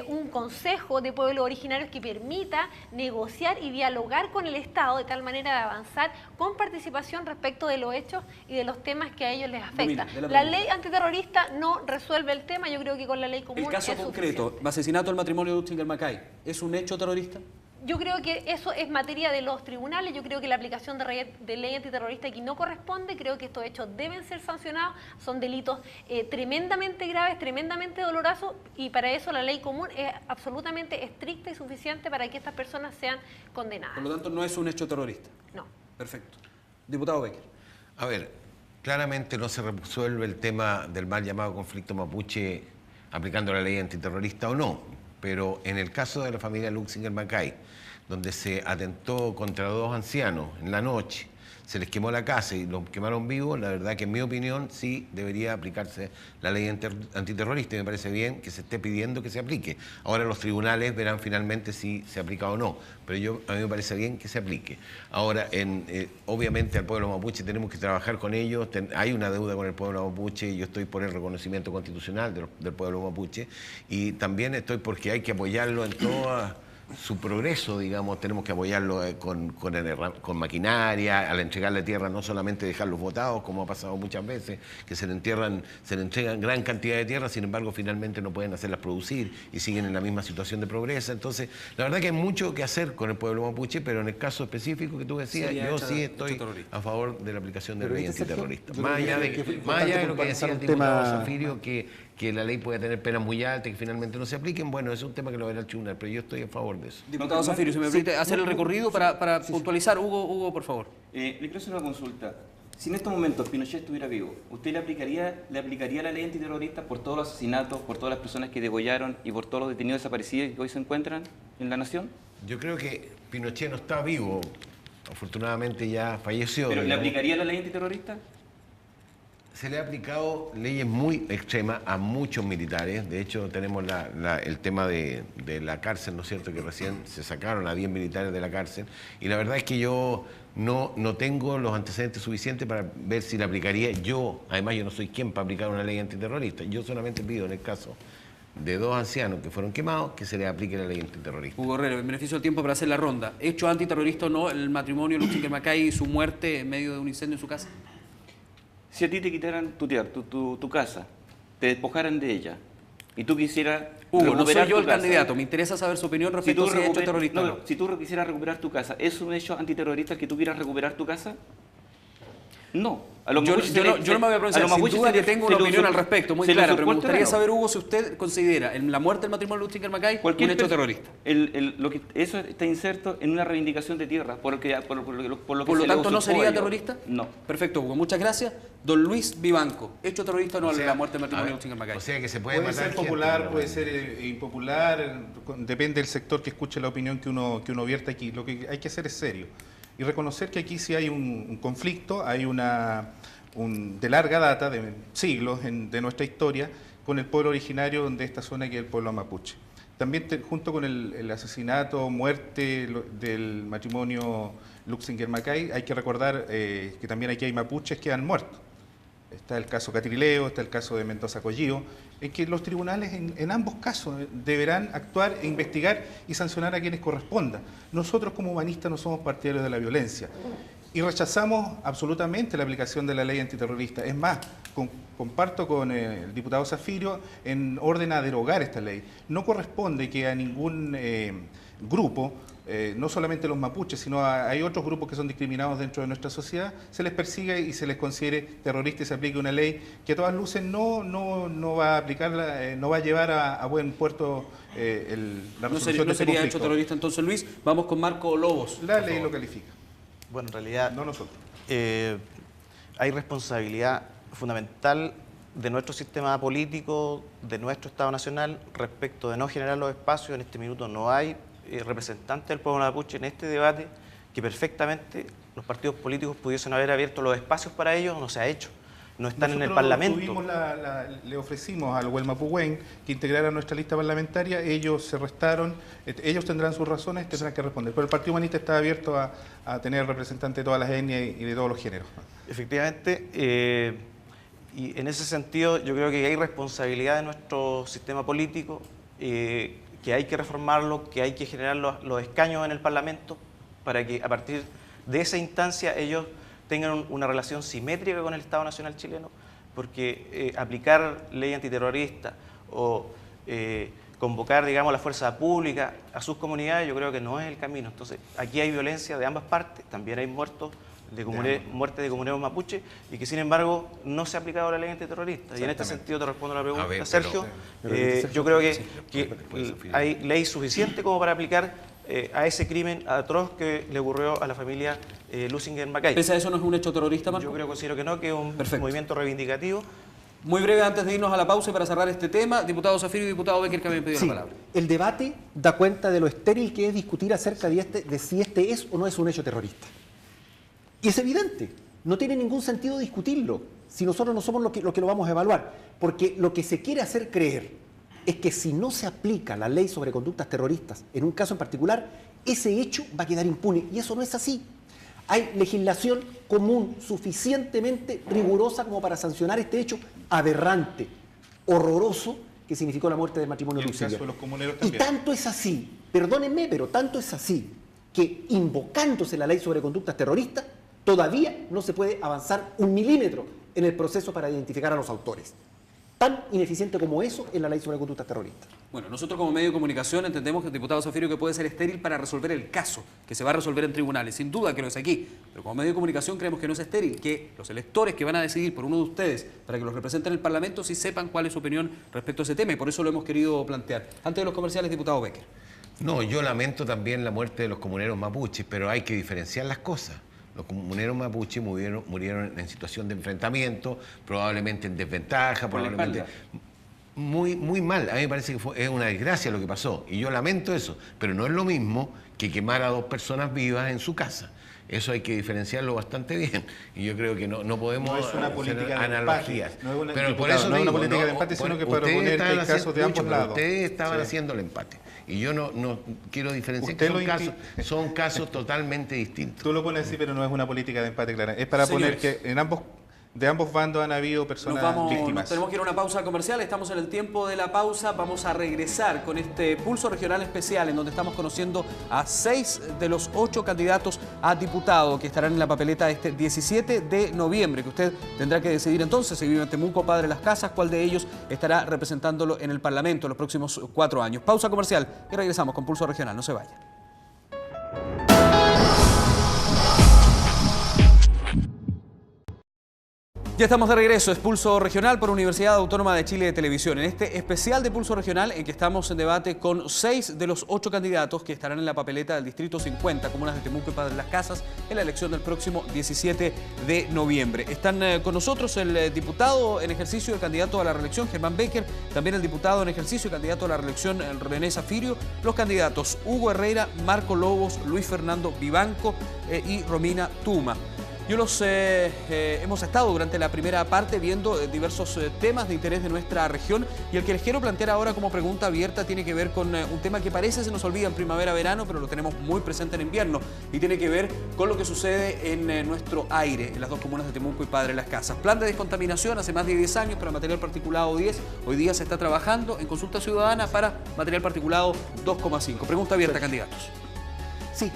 un consejo de pueblos originarios que permita negociar y dialogar con el Estado de tal manera de avanzar con participación respecto de los hechos y de los temas que a ellos les afectan. La ley antiterrorista no resuelve el tema, yo creo que con la ley común el caso es concreto, suficiente. asesinato del matrimonio de Lutzinger-Macay, ¿es un hecho terrorista? Yo creo que eso es materia de los tribunales. Yo creo que la aplicación de ley antiterrorista aquí no corresponde. Creo que estos hechos deben ser sancionados. Son delitos tremendamente graves, tremendamente dolorosos, y para eso la ley común es absolutamente estricta y suficiente para que estas personas sean condenadas. Por lo tanto, no es un hecho terrorista. No. Perfecto. Diputado Becker. A ver, claramente no se resuelve el tema del mal llamado conflicto mapuche aplicando la ley antiterrorista o no, pero en el caso de la familia Lutzinger-Macay, donde se atentó contra dos ancianos en la noche, se les quemó la casa y los quemaron vivos, la verdad que en mi opinión sí debería aplicarse la ley antiterrorista, y me parece bien que se esté pidiendo que se aplique. Ahora los tribunales verán finalmente si se aplica o no, pero a mí me parece bien que se aplique. Ahora, obviamente al pueblo mapuche tenemos que trabajar con ellos, hay una deuda con el pueblo mapuche, yo estoy por el reconocimiento constitucional del pueblo mapuche, y también estoy porque hay que apoyarlo en toda su progreso, digamos, tenemos que apoyarlo con maquinaria, al entregarle tierra, no solamente dejarlos botados, como ha pasado muchas veces, que se le entregan gran cantidad de tierra, sin embargo, finalmente no pueden hacerlas producir y siguen en la misma situación de pobreza. Entonces, la verdad que hay mucho que hacer con el pueblo mapuche, pero en el caso específico que tú decías, yo sí estoy a favor de la aplicación de la ley antiterrorista. Más allá de lo que decía el diputado Zafirio, que la ley puede tener penas muy altas y que finalmente no se apliquen, bueno, es un tema que lo verá el tribunal, pero yo estoy a favor de eso. Diputado Zafirio, si me permite hacer el recorrido para puntualizar. Hugo, por favor. Le quiero hacer una consulta. Si en estos momentos Pinochet estuviera vivo, ¿usted le aplicaría la ley antiterrorista por todos los asesinatos, por todas las personas que degollaron y por todos los detenidos desaparecidos que hoy se encuentran en la nación? Yo creo que Pinochet no está vivo, afortunadamente ya falleció. ¿Pero le aplicaría la ley antiterrorista? Se le ha aplicado leyes muy extremas a muchos militares. De hecho, tenemos el tema de la cárcel, ¿no es cierto?, que recién se sacaron a 10 militares de la cárcel. Y la verdad es que yo no tengo los antecedentes suficientes para ver si le aplicaría. Además, yo no soy quien para aplicar una ley antiterrorista. Yo solamente pido, en el caso de dos ancianos que fueron quemados, que se les aplique la ley antiterrorista. Hugo Herrero, en beneficio del tiempo para hacer la ronda. ¿Hecho antiterrorista o no el matrimonio Lutzinger-Macay y su muerte en medio de un incendio en su casa? Si a ti te quitaran tu casa, te despojaran de ella, y tú quisieras Hugo, no soy yo el candidato, me interesa saber su opinión respecto a si es hecho terrorista o no. Si tú quisieras recuperar tu casa, ¿es un hecho antiterrorista que tú quieras recuperar tu casa? No. Yo no me voy a pronunciar, sin duda que tengo una opinión al respecto, muy clara, pero me gustaría saber, Hugo, si usted considera en la muerte del matrimonio Lutzinger-Macay un hecho terrorista. Eso está inserto en una reivindicación de tierra, por lo tanto, ¿no sería terrorista? No. Perfecto, Hugo, muchas gracias. Don Luis Vivanco, ¿hecho terrorista o no la muerte del matrimonio Lutzinger-Macay? O sea, que se puede Puede ser popular, puede ser impopular, depende del sector que escuche la opinión que uno vierte aquí. Lo que hay que hacer es serio y reconocer que aquí sí hay un conflicto, hay de larga data, de siglos de nuestra historia, con el pueblo originario de esta zona, que es el pueblo mapuche. También junto con el asesinato, muerte del matrimonio Lutzinger-Macay, hay que recordar que también aquí hay mapuches que han muerto. Está el caso Catrileo, está el caso de Mendoza-Collío, en que los tribunales en ambos casos deberán actuar e investigar y sancionar a quienes corresponda. Nosotros como humanistas no somos partidarios de la violencia y rechazamos absolutamente la aplicación de la ley antiterrorista. Es más, comparto con el diputado Zafirio en orden a derogar esta ley. No corresponde que a ningún grupo, no solamente los mapuches, sino hay otros grupos que son discriminados dentro de nuestra sociedad, se les persiga y se les considere terrorista y se aplique una ley que a todas luces no va a aplicarla, no va a llevar a buen puerto la resolución de este sería conflicto. hecho terrorista entonces, Luis. Vamos con Marco Lobos. La ley lo califica. Bueno, en realidad No nosotros. hay responsabilidad fundamental de nuestro sistema político, de nuestro Estado Nacional, respecto de no generar los espacios. En este minuto no hay representantes del pueblo mapuche en este debate que perfectamente los partidos políticos pudiesen haber abierto los espacios para ellos, no se ha hecho. No están en el Parlamento. Le ofrecimos al Huelmapúhuén que integrara nuestra lista parlamentaria, ellos se restaron, ellos tendrán sus razones, tendrán que responder. Pero el Partido Humanista está abierto a tener representantes de todas las etnias y de todos los géneros. Efectivamente, y en ese sentido yo creo que hay responsabilidad de nuestro sistema político, que hay que reformarlo, que hay que generar los escaños en el Parlamento para que a partir de esa instancia ellos tengan una relación simétrica con el Estado Nacional chileno, porque aplicar ley antiterrorista o convocar, digamos, a la fuerza pública a sus comunidades, yo creo que no es el camino. Entonces, aquí hay violencia de ambas partes, también hay muertes de comuneros mapuche, y que sin embargo no se ha aplicado la ley antiterrorista. Y en este sentido te respondo a la pregunta, Sergio. Yo creo que hay ley suficiente como para aplicar a ese crimen atroz que le ocurrió a la familia Lusinger Macay. ¿Pese a eso no es un hecho terrorista, Marco? Yo considero que no, que es un movimiento reivindicativo. Muy breve antes de irnos a la pausa y para cerrar este tema, diputado Zafirio y diputado Becker, que me han pedido la palabra. El debate da cuenta de lo estéril que es discutir acerca de si este es o no es un hecho terrorista. Y es evidente, no tiene ningún sentido discutirlo si nosotros no somos los que lo vamos a evaluar, porque lo que se quiere hacer creer es que si no se aplica la ley sobre conductas terroristas en un caso en particular, ese hecho va a quedar impune, y eso no es así. Hay legislación común suficientemente rigurosa como para sancionar este hecho aberrante, horroroso, que significó la muerte del matrimonio Lusinger. Y tanto es así, perdónenme, pero tanto es así, que invocándose la ley sobre conductas terroristas, todavía no se puede avanzar 1 milímetro en el proceso para identificar a los autores. Tan ineficiente como eso es la ley sobre conductas terroristas. Bueno, nosotros como medio de comunicación entendemos que el diputado Zafirio que puede ser estéril para resolver el caso, que se va a resolver en tribunales, sin duda que lo es aquí, pero como medio de comunicación creemos que no es estéril, que los electores que van a decidir por uno de ustedes para que los representen en el Parlamento sí sepan cuál es su opinión respecto a ese tema, y por eso lo hemos querido plantear. Antes de los comerciales, diputado Becker. No, yo lamento también la muerte de los comuneros mapuches, pero hay que diferenciar las cosas. Los comuneros mapuches murieron en situación de enfrentamiento, probablemente en desventaja, probablemente muy mal. A mí me parece que es una desgracia lo que pasó, y yo lamento eso, pero no es lo mismo que quemar a 2 personas vivas en su casa. Eso hay que diferenciarlo bastante bien, y yo creo que no podemos hacer analogías. Pero por eso no es una política de empate, sino que para proponer que hay casos de ambos lados. Ustedes estaban haciendo el empate, y yo no quiero diferenciar que son casos totalmente distintos. Tú lo pones así, pero no es una política de empate clara. Es para poner que de ambos bandos han habido personas víctimas. Nos tenemos que ir a una pausa comercial, estamos en el tiempo de la pausa, vamos a regresar con este pulso regional especial en donde estamos conociendo a 6 de los 8 candidatos a diputado que estarán en la papeleta este 17 de noviembre, que usted tendrá que decidir entonces si vive en Temuco, Padre Las Casas, cuál de ellos estará representándolo en el Parlamento en los próximos 4 años. Pausa comercial y regresamos con Pulso Regional, no se vaya. Ya estamos de regreso, es Pulso Regional por Universidad Autónoma de Chile de Televisión. En este especial de Pulso Regional en que estamos en debate con 6 de los 8 candidatos que estarán en la papeleta del Distrito 50, comunas de Temuco y Padre Las Casas, en la elección del próximo 17 de noviembre. Están con nosotros el diputado en ejercicio y candidato a la reelección, Germán Becker, también el diputado en ejercicio y candidato a la reelección, René Zafirio, los candidatos Hugo Herrera, Marco Lobos, Luis Fernando Vivanco y Romina Tuma. Yo hemos estado durante la primera parte viendo diversos temas de interés de nuestra región, y el que les quiero plantear ahora como pregunta abierta tiene que ver con un tema que parece se nos olvida en primavera-verano, pero lo tenemos muy presente en invierno, y tiene que ver con lo que sucede en nuestro aire, en las 2 comunas de Temuco y Padre Las Casas. Plan de descontaminación hace más de 10 años para material particulado 10, hoy día se está trabajando en consulta ciudadana para material particulado 2,5. Pregunta abierta, candidatos. Sí,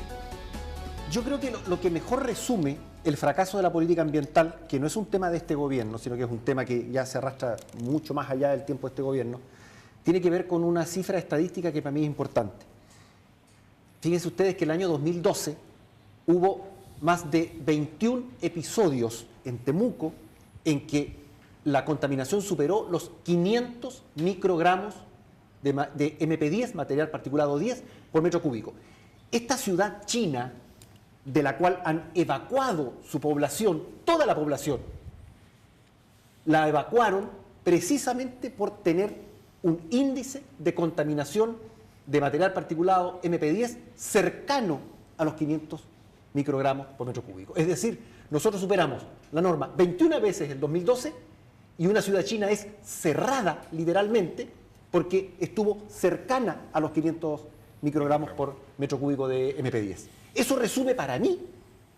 yo creo que lo que mejor resume el fracaso de la política ambiental, que no es un tema de este gobierno, sino que es un tema que ya se arrastra mucho más allá del tiempo de este gobierno, tiene que ver con una cifra estadística que para mí es importante. Fíjense ustedes que el año 2012 hubo más de 21 episodios en Temuco en que la contaminación superó los 500 microgramos de MP10, material particulado 10, por metro cúbico. Esta ciudad china, de la cual han evacuado su población, toda la población, la evacuaron precisamente por tener un índice de contaminación de material particulado MP10 cercano a los 500 microgramos por metro cúbico. Es decir, nosotros superamos la norma 21 veces en 2012 y una ciudad china es cerrada literalmente porque estuvo cercana a los 500 microgramos por metro cúbico de MP10. Eso resume para mí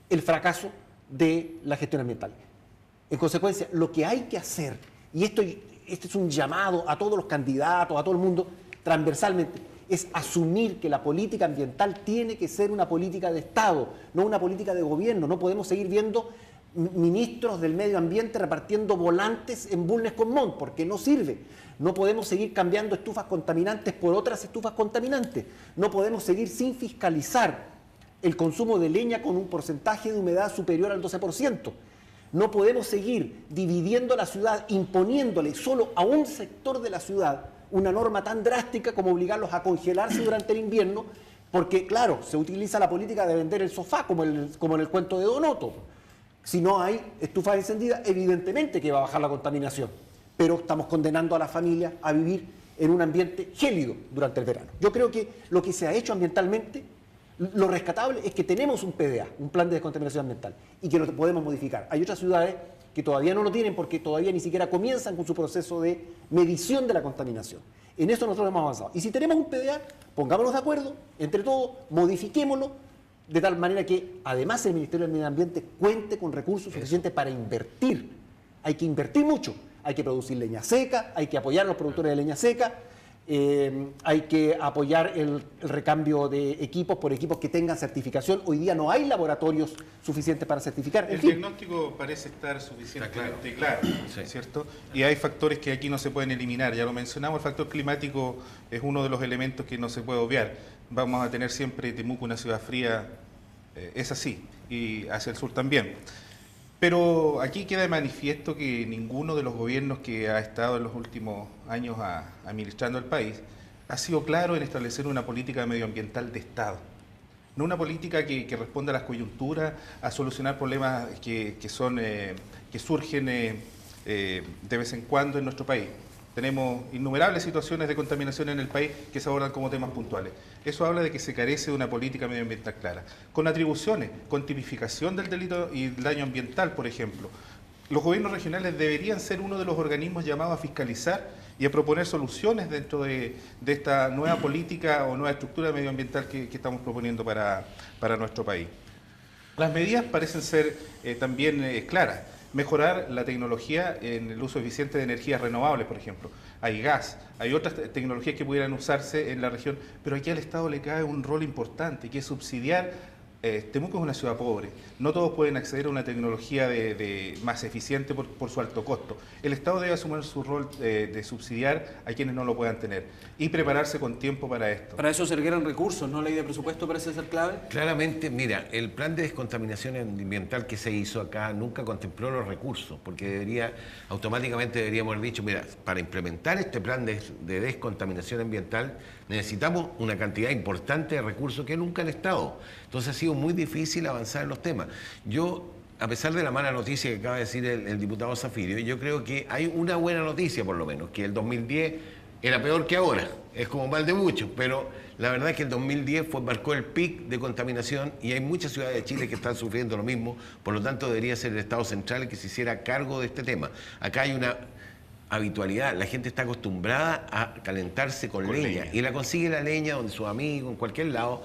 el fracaso de la gestión ambiental. En consecuencia, lo que hay que hacer, y este es un llamado a todos los candidatos, a todo el mundo, transversalmente, es asumir que la política ambiental tiene que ser una política de Estado, no una política de gobierno. No podemos seguir viendo ministros del medio ambiente repartiendo volantes en Bulnes con Montt, porque no sirve. No podemos seguir cambiando estufas contaminantes por otras estufas contaminantes. No podemos seguir sin fiscalizar el consumo de leña con un porcentaje de humedad superior al 12%. No podemos seguir dividiendo la ciudad, imponiéndole solo a un sector de la ciudad una norma tan drástica como obligarlos a congelarse durante el invierno, porque, claro, se utiliza la política de vender el sofá, como en el cuento de Donoto. Si no hay estufas encendidas, evidentemente que va a bajar la contaminación, pero estamos condenando a las familias a vivir en un ambiente gélido durante el verano. Yo creo que lo que se ha hecho ambientalmente, lo rescatable es que tenemos un PDA, un plan de descontaminación ambiental, y que lo podemos modificar. Hay otras ciudades que todavía no lo tienen porque todavía ni siquiera comienzan con su proceso de medición de la contaminación. En eso nosotros hemos avanzado. Y si tenemos un PDA, pongámonos de acuerdo, entre todos, modifiquémoslo, de tal manera que además el Ministerio del Medio Ambiente cuente con recursos suficientes para invertir. Hay que invertir mucho, hay que producir leña seca, hay que apoyar a los productores de leña seca, hay que apoyar el recambio de equipos por equipos que tengan certificación. Hoy día no hay laboratorios suficientes para certificar. El diagnóstico parece estar suficientemente claro, ¿cierto? Y hay factores que aquí no se pueden eliminar. Ya lo mencionamos, el factor climático es uno de los elementos que no se puede obviar. Vamos a tener siempre Temuco una ciudad fría, es así, y hacia el sur también. Pero aquí queda de manifiesto que ninguno de los gobiernos que ha estado en los últimos años administrando el país ha sido claro en establecer una política medioambiental de Estado. No una política que responda a las coyunturas, a solucionar problemas que surgen de vez en cuando en nuestro país. Tenemos innumerables situaciones de contaminación en el país que se abordan como temas puntuales. Eso habla de que se carece de una política medioambiental clara, con atribuciones, con tipificación del delito y el daño ambiental, por ejemplo. Los gobiernos regionales deberían ser uno de los organismos llamados a fiscalizar y a proponer soluciones dentro de esta nueva política o nueva estructura medioambiental que estamos proponiendo para nuestro país. Las medidas parecen ser también claras. Mejorar la tecnología en el uso eficiente de energías renovables, por ejemplo. Hay gas, hay otras tecnologías que pudieran usarse en la región, pero aquí al Estado le cae un rol importante, que es subsidiar. Temuco es una ciudad pobre, no todos pueden acceder a una tecnología más eficiente por su alto costo. El Estado debe asumir su rol de subsidiar a quienes no lo puedan tener y prepararse con tiempo para esto. Para eso se requieren recursos, ¿no? La ley de presupuesto parece ser clave. Claramente, mira, el plan de descontaminación ambiental que se hizo acá nunca contempló los recursos, porque automáticamente deberíamos haber dicho, mira, para implementar este plan de descontaminación ambiental necesitamos una cantidad importante de recursos que nunca han estado. Entonces ha sido muy difícil avanzar en los temas. Yo, a pesar de la mala noticia que acaba de decir el diputado Zafirio, yo creo que hay una buena noticia por lo menos, que el 2010 era peor que ahora, es como mal de muchos, pero la verdad es que el 2010 marcó el pic de contaminación y hay muchas ciudades de Chile que están sufriendo lo mismo, por lo tanto debería ser el Estado central el que se hiciera cargo de este tema. Acá hay una habitualidad, la gente está acostumbrada a calentarse con leña y la consigue la leña donde sus amigos, en cualquier lado,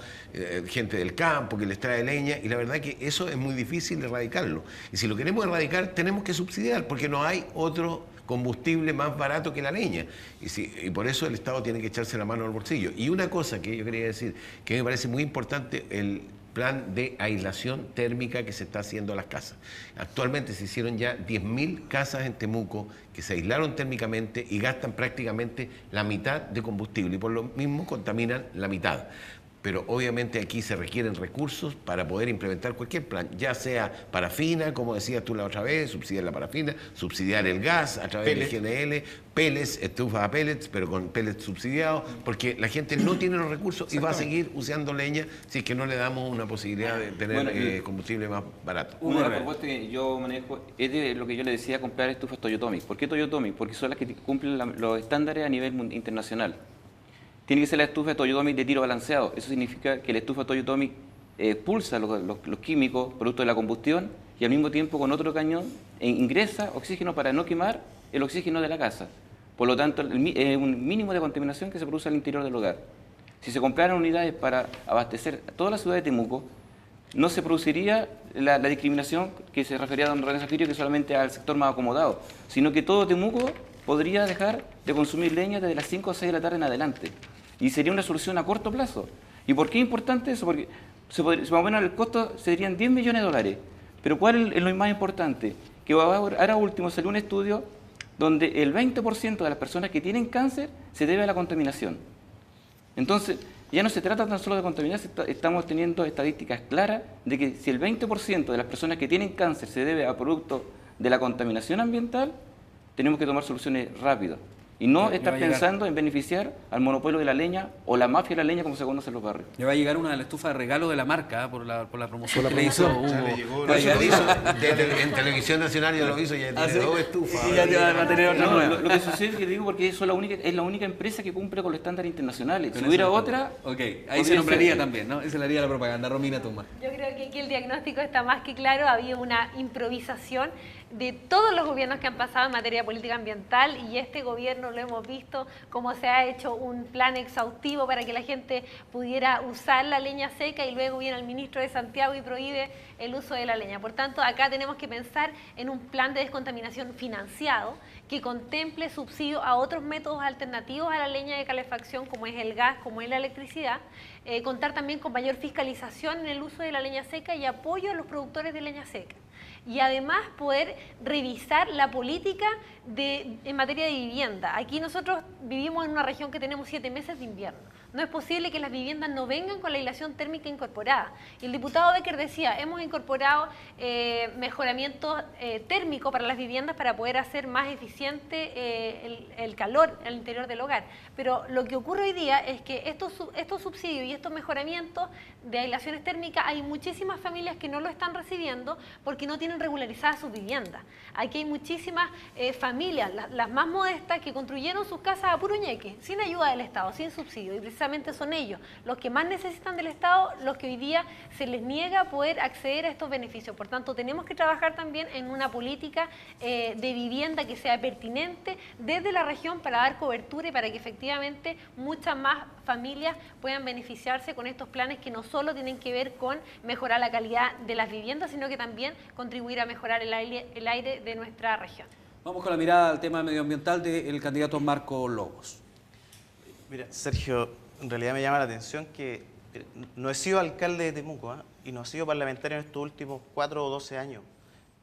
gente del campo que les trae leña, y la verdad que eso es muy difícil de erradicarlo. Y si lo queremos erradicar tenemos que subsidiar porque no hay otro combustible más barato que la leña. Y por eso el Estado tiene que echarse la mano al bolsillo. Y una cosa que yo quería decir, que me parece muy importante, el plan de aislación térmica que se está haciendo a las casas. Actualmente se hicieron ya 10.000 casas en Temuco que se aislaron térmicamente y gastan prácticamente la mitad de combustible y por lo mismo contaminan la mitad. Pero obviamente aquí se requieren recursos para poder implementar cualquier plan, ya sea parafina, como decías tú la otra vez, subsidiar la parafina, subsidiar el gas a través del GNL, pellets, estufas a pellets, pero con pellets subsidiados, porque la gente no tiene los recursos y va a seguir usando leña si es que no le damos una posibilidad de tener combustible más barato. Una de las propuestas que yo manejo es de lo que yo le decía, comprar estufas Toyotomi. ¿Por qué Toyotomi? Porque son las que cumplen los estándares a nivel internacional. Tiene que ser la estufa Toyotomi de tiro balanceado. Eso significa que la estufa Toyotomi expulsa los químicos, producto de la combustión, y al mismo tiempo con otro cañón ingresa oxígeno para no quemar el oxígeno de la casa. Por lo tanto, un mínimo de contaminación que se produce al interior del hogar. Si se compraran unidades para abastecer toda la ciudad de Temuco, no se produciría la discriminación que se refería a don René Zafirio, que solamente al sector más acomodado, sino que todo Temuco podría dejar de consumir leña desde las 5 o 6 de la tarde en adelante. Y sería una solución a corto plazo. ¿Y por qué es importante eso? Porque más o menos el costo serían 10 millones de dólares. Pero ¿cuál es lo más importante? Que ahora último salió un estudio donde el 20% de las personas que tienen cáncer se debe a la contaminación. Entonces, ya no se trata tan solo de contaminar, estamos teniendo estadísticas claras de que si el 20% de las personas que tienen cáncer se debe a producto de la contaminación ambiental, tenemos que tomar soluciones rápidas. Y no estar pensando en beneficiar al monopolio de la leña o la mafia de la leña, como se conoce en los barrios. Le va a llegar una de la estufa de regalo de la marca por la promoción que le hizo. En Televisión Nacional ya lo hizo, ya tiene 2 estufas. Y ya te va a tener otra nueva. Lo que sucede es que digo porque es la única empresa que cumple con los estándares internacionales. Si hubiera otra... Ok, ahí se nombraría también, ¿no? Esa le haría la propaganda. Romina Tuma. Yo creo que aquí el diagnóstico está más que claro. Había una improvisación de todos los gobiernos que han pasado en materia de política ambiental, y este gobierno lo hemos visto cómo se ha hecho un plan exhaustivo para que la gente pudiera usar la leña seca, y luego viene el ministro de Santiago y prohíbe el uso de la leña. Por tanto, acá tenemos que pensar en un plan de descontaminación financiado que contemple subsidio a otros métodos alternativos a la leña de calefacción, como es el gas, como es la electricidad, contar también con mayor fiscalización en el uso de la leña seca y apoyo a los productores de leña seca. Y además poder revisar la política en materia de vivienda. Aquí nosotros vivimos en una región que tenemos 7 meses de invierno. No es posible que las viviendas no vengan con la aislación térmica incorporada. Y el diputado Becker decía, hemos incorporado mejoramiento térmico para las viviendas para poder hacer más eficiente el calor al interior del hogar. Pero lo que ocurre hoy día es que estos subsidios y estos mejoramientos de aislaciones térmicas, hay muchísimas familias que no lo están recibiendo porque no tienen regularizadas sus viviendas. Aquí hay muchísimas familias, las más modestas, que construyeron sus casas a puro ñeque, sin ayuda del Estado, sin subsidio, y precisamente son ellos los que más necesitan del Estado, los que hoy día se les niega poder acceder a estos beneficios. Por tanto, tenemos que trabajar también en una política de vivienda que sea pertinente desde la región para dar cobertura y para que efectivamente muchas más familias puedan beneficiarse con estos planes que no solo tienen que ver con mejorar la calidad de las viviendas, sino que también contribuir a mejorar el aire de nuestra región. Vamos con la mirada al tema medioambiental del candidato Marco Lobos. Mira, Sergio, en realidad me llama la atención que no he sido alcalde de Temuco, y no he sido parlamentario en estos últimos 4 o 12 años,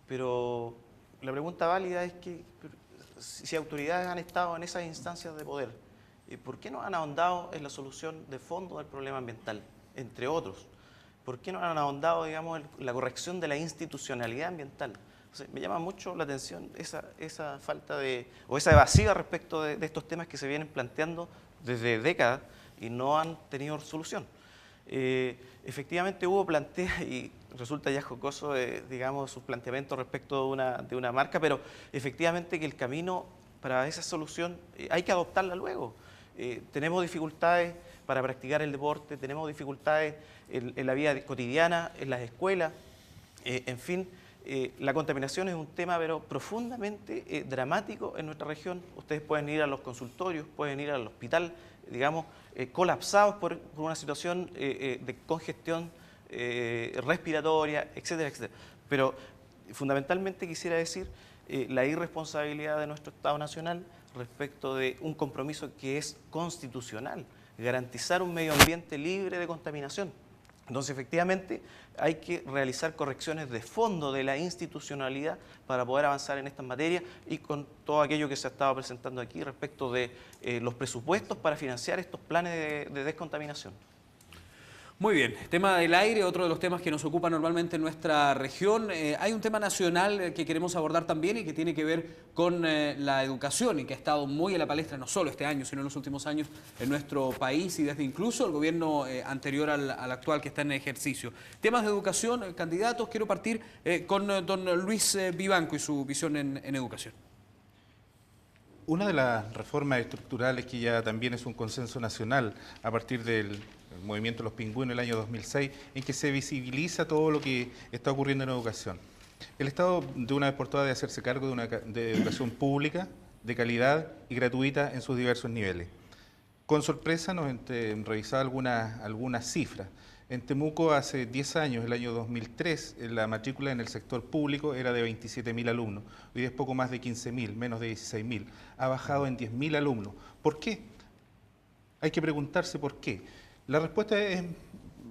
pero la pregunta válida es que si autoridades han estado en esas instancias de poder, ¿por qué no han ahondado en la solución de fondo del problema ambiental, entre otros? ¿Por qué no han ahondado, digamos, en la corrección de la institucionalidad ambiental? O sea, me llama mucho la atención esa falta o esa evasiva respecto de estos temas que se vienen planteando desde décadas y no han tenido solución. Efectivamente hubo y resulta ya jocoso, digamos, sus planteamientos respecto de una marca, pero efectivamente que el camino para esa solución hay que adoptarla luego. Tenemos dificultades para practicar el deporte, tenemos dificultades en la vida cotidiana, en las escuelas, en fin. La contaminación es un tema pero profundamente dramático en nuestra región. Ustedes pueden ir a los consultorios, pueden ir al hospital, digamos, colapsados por una situación de congestión respiratoria, etcétera, etcétera. Pero fundamentalmente quisiera decir la irresponsabilidad de nuestro Estado Nacional respecto de un compromiso que es constitucional, garantizar un medio ambiente libre de contaminación. Entonces, efectivamente, hay que realizar correcciones de fondo de la institucionalidad para poder avanzar en estas materias y con todo aquello que se ha estado presentando aquí respecto de los presupuestos para financiar estos planes de descontaminación. Muy bien, tema del aire, otro de los temas que nos ocupa normalmente en nuestra región. Hay un tema nacional que queremos abordar también y que tiene que ver con la educación y que ha estado muy en la palestra no solo este año, sino en los últimos años en nuestro país y desde incluso el gobierno anterior al actual que está en ejercicio. Temas de educación, candidatos, quiero partir con don Luis Vivanco y su visión en educación. Una de las reformas estructurales que ya también es un consenso nacional a partir del movimiento de los pingüinos el año 2006, en que se visibiliza todo lo que está ocurriendo en educación. El Estado de una vez por todas debe hacerse cargo de educación pública, de calidad y gratuita en sus diversos niveles. Con sorpresa nos revisaba algunas cifras. En Temuco hace 10 años, el año 2003, la matrícula en el sector público era de 27.000 alumnos. Hoy día es poco más de 15.000, menos de 16.000. Ha bajado en 10.000 alumnos. ¿Por qué? Hay que preguntarse por qué. La respuesta es,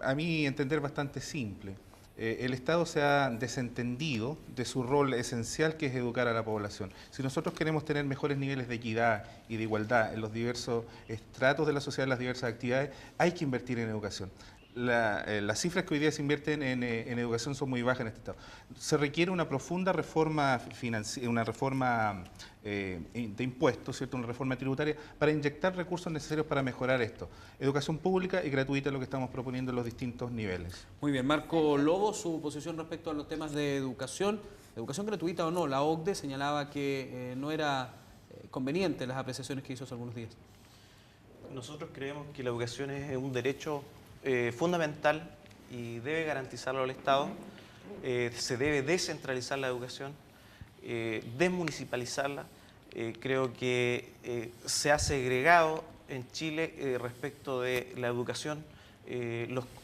a mi entender, bastante simple. El Estado se ha desentendido de su rol esencial, que es educar a la población. Si nosotros queremos tener mejores niveles de equidad y de igualdad en los diversos estratos de la sociedad, en las diversas actividades, hay que invertir en educación. Las cifras que hoy día se invierten en educación son muy bajas en este Estado. Se requiere una profunda reforma financiera, una reforma de impuestos, ¿cierto? Una reforma tributaria para inyectar recursos necesarios para mejorar esto. Educación pública y gratuita es lo que estamos proponiendo en los distintos niveles. Muy bien, Marco Lobo, su posición respecto a los temas de educación gratuita o no. La OCDE señalaba que no era conveniente las apreciaciones que hizo hace algunos días. Nosotros creemos que la educación es un derecho fundamental y debe garantizarlo el Estado. Se debe descentralizar la educación, desmunicipalizarla. Creo que se ha segregado en Chile respecto de la educación.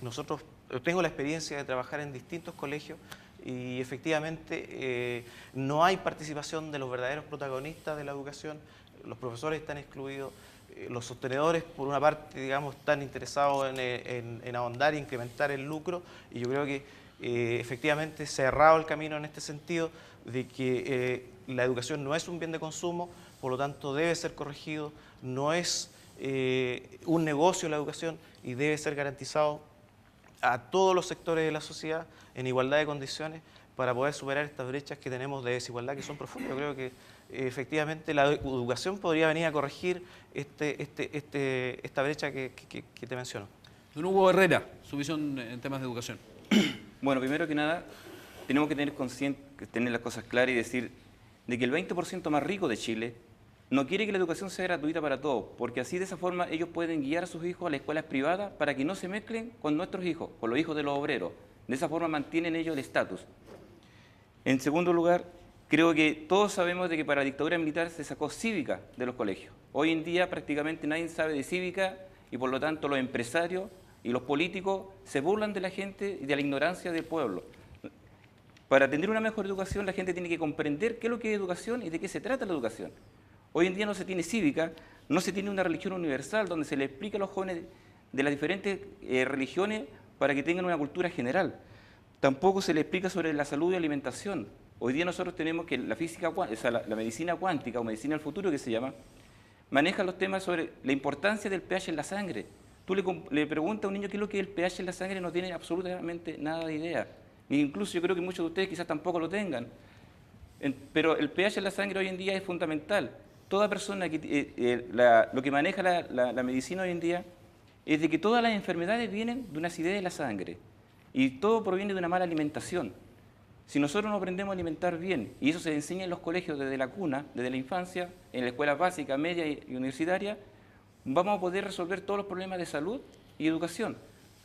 Nosotros tengo la experiencia de trabajar en distintos colegios y efectivamente no hay participación de los verdaderos protagonistas de la educación. Los profesores están excluidos. Los sostenedores, por una parte, digamos, están interesados en ahondar e incrementar el lucro, y yo creo que efectivamente se ha errado el camino en este sentido de que la educación no es un bien de consumo, por lo tanto debe ser corregido, no es un negocio la educación y debe ser garantizado a todos los sectores de la sociedad en igualdad de condiciones para poder superar estas brechas que tenemos de desigualdad que son profundas. Yo creo que efectivamente la educación podría venir a corregir esta brecha que te menciono. Don Hugo Herrera, su visión en temas de educación. Bueno, primero que nada, tenemos que tener las cosas claras y decir de que el 20% más rico de Chile no quiere que la educación sea gratuita para todos, porque así de esa forma ellos pueden guiar a sus hijos a las escuelas privadas para que no se mezclen con nuestros hijos, con los hijos de los obreros. De esa forma mantienen ellos el estatus. En segundo lugar, creo que todos sabemos de que para la dictadura militar se sacó cívica de los colegios. Hoy en día prácticamente nadie sabe de cívica y por lo tanto los empresarios y los políticos se burlan de la gente y de la ignorancia del pueblo. Para tener una mejor educación la gente tiene que comprender qué es lo que es educación y de qué se trata la educación. Hoy en día no se tiene cívica, no se tiene una religión universal donde se le explique a los jóvenes de las diferentes religiones para que tengan una cultura general. Tampoco se le explica sobre la salud y alimentación. Hoy día nosotros tenemos que la física, o sea, la medicina cuántica o medicina del futuro que se llama, maneja los temas sobre la importancia del pH en la sangre. Tú le preguntas a un niño qué es lo que es el pH en la sangre y no tiene absolutamente nada de idea. E incluso yo creo que muchos de ustedes quizás tampoco lo tengan. Pero el pH en la sangre hoy en día es fundamental. Toda persona que lo que maneja la medicina hoy en día es de que todas las enfermedades vienen de una acidez de la sangre y todo proviene de una mala alimentación. Si nosotros no aprendemos a alimentar bien, y eso se enseña en los colegios desde la cuna, desde la infancia, en la escuela básica, media y universitaria, vamos a poder resolver todos los problemas de salud y educación.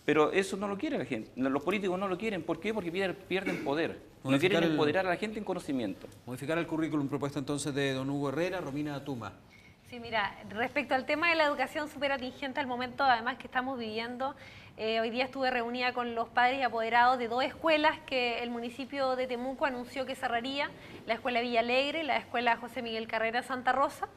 Pero eso no lo quiere la gente, los políticos no lo quieren. ¿Por qué? Porque pierden poder. No quieren empoderar a la gente en conocimiento. Modificar el currículum propuesto entonces de don Hugo Herrera. Romina Tuma. Sí, mira, respecto al tema de la educación súper atingente al momento, además que estamos viviendo, hoy día estuve reunida con los padres y apoderados de dos escuelas que el municipio de Temuco anunció que cerraría, la escuela Villa Alegre, la escuela José Miguel Carrera Santa Rosa,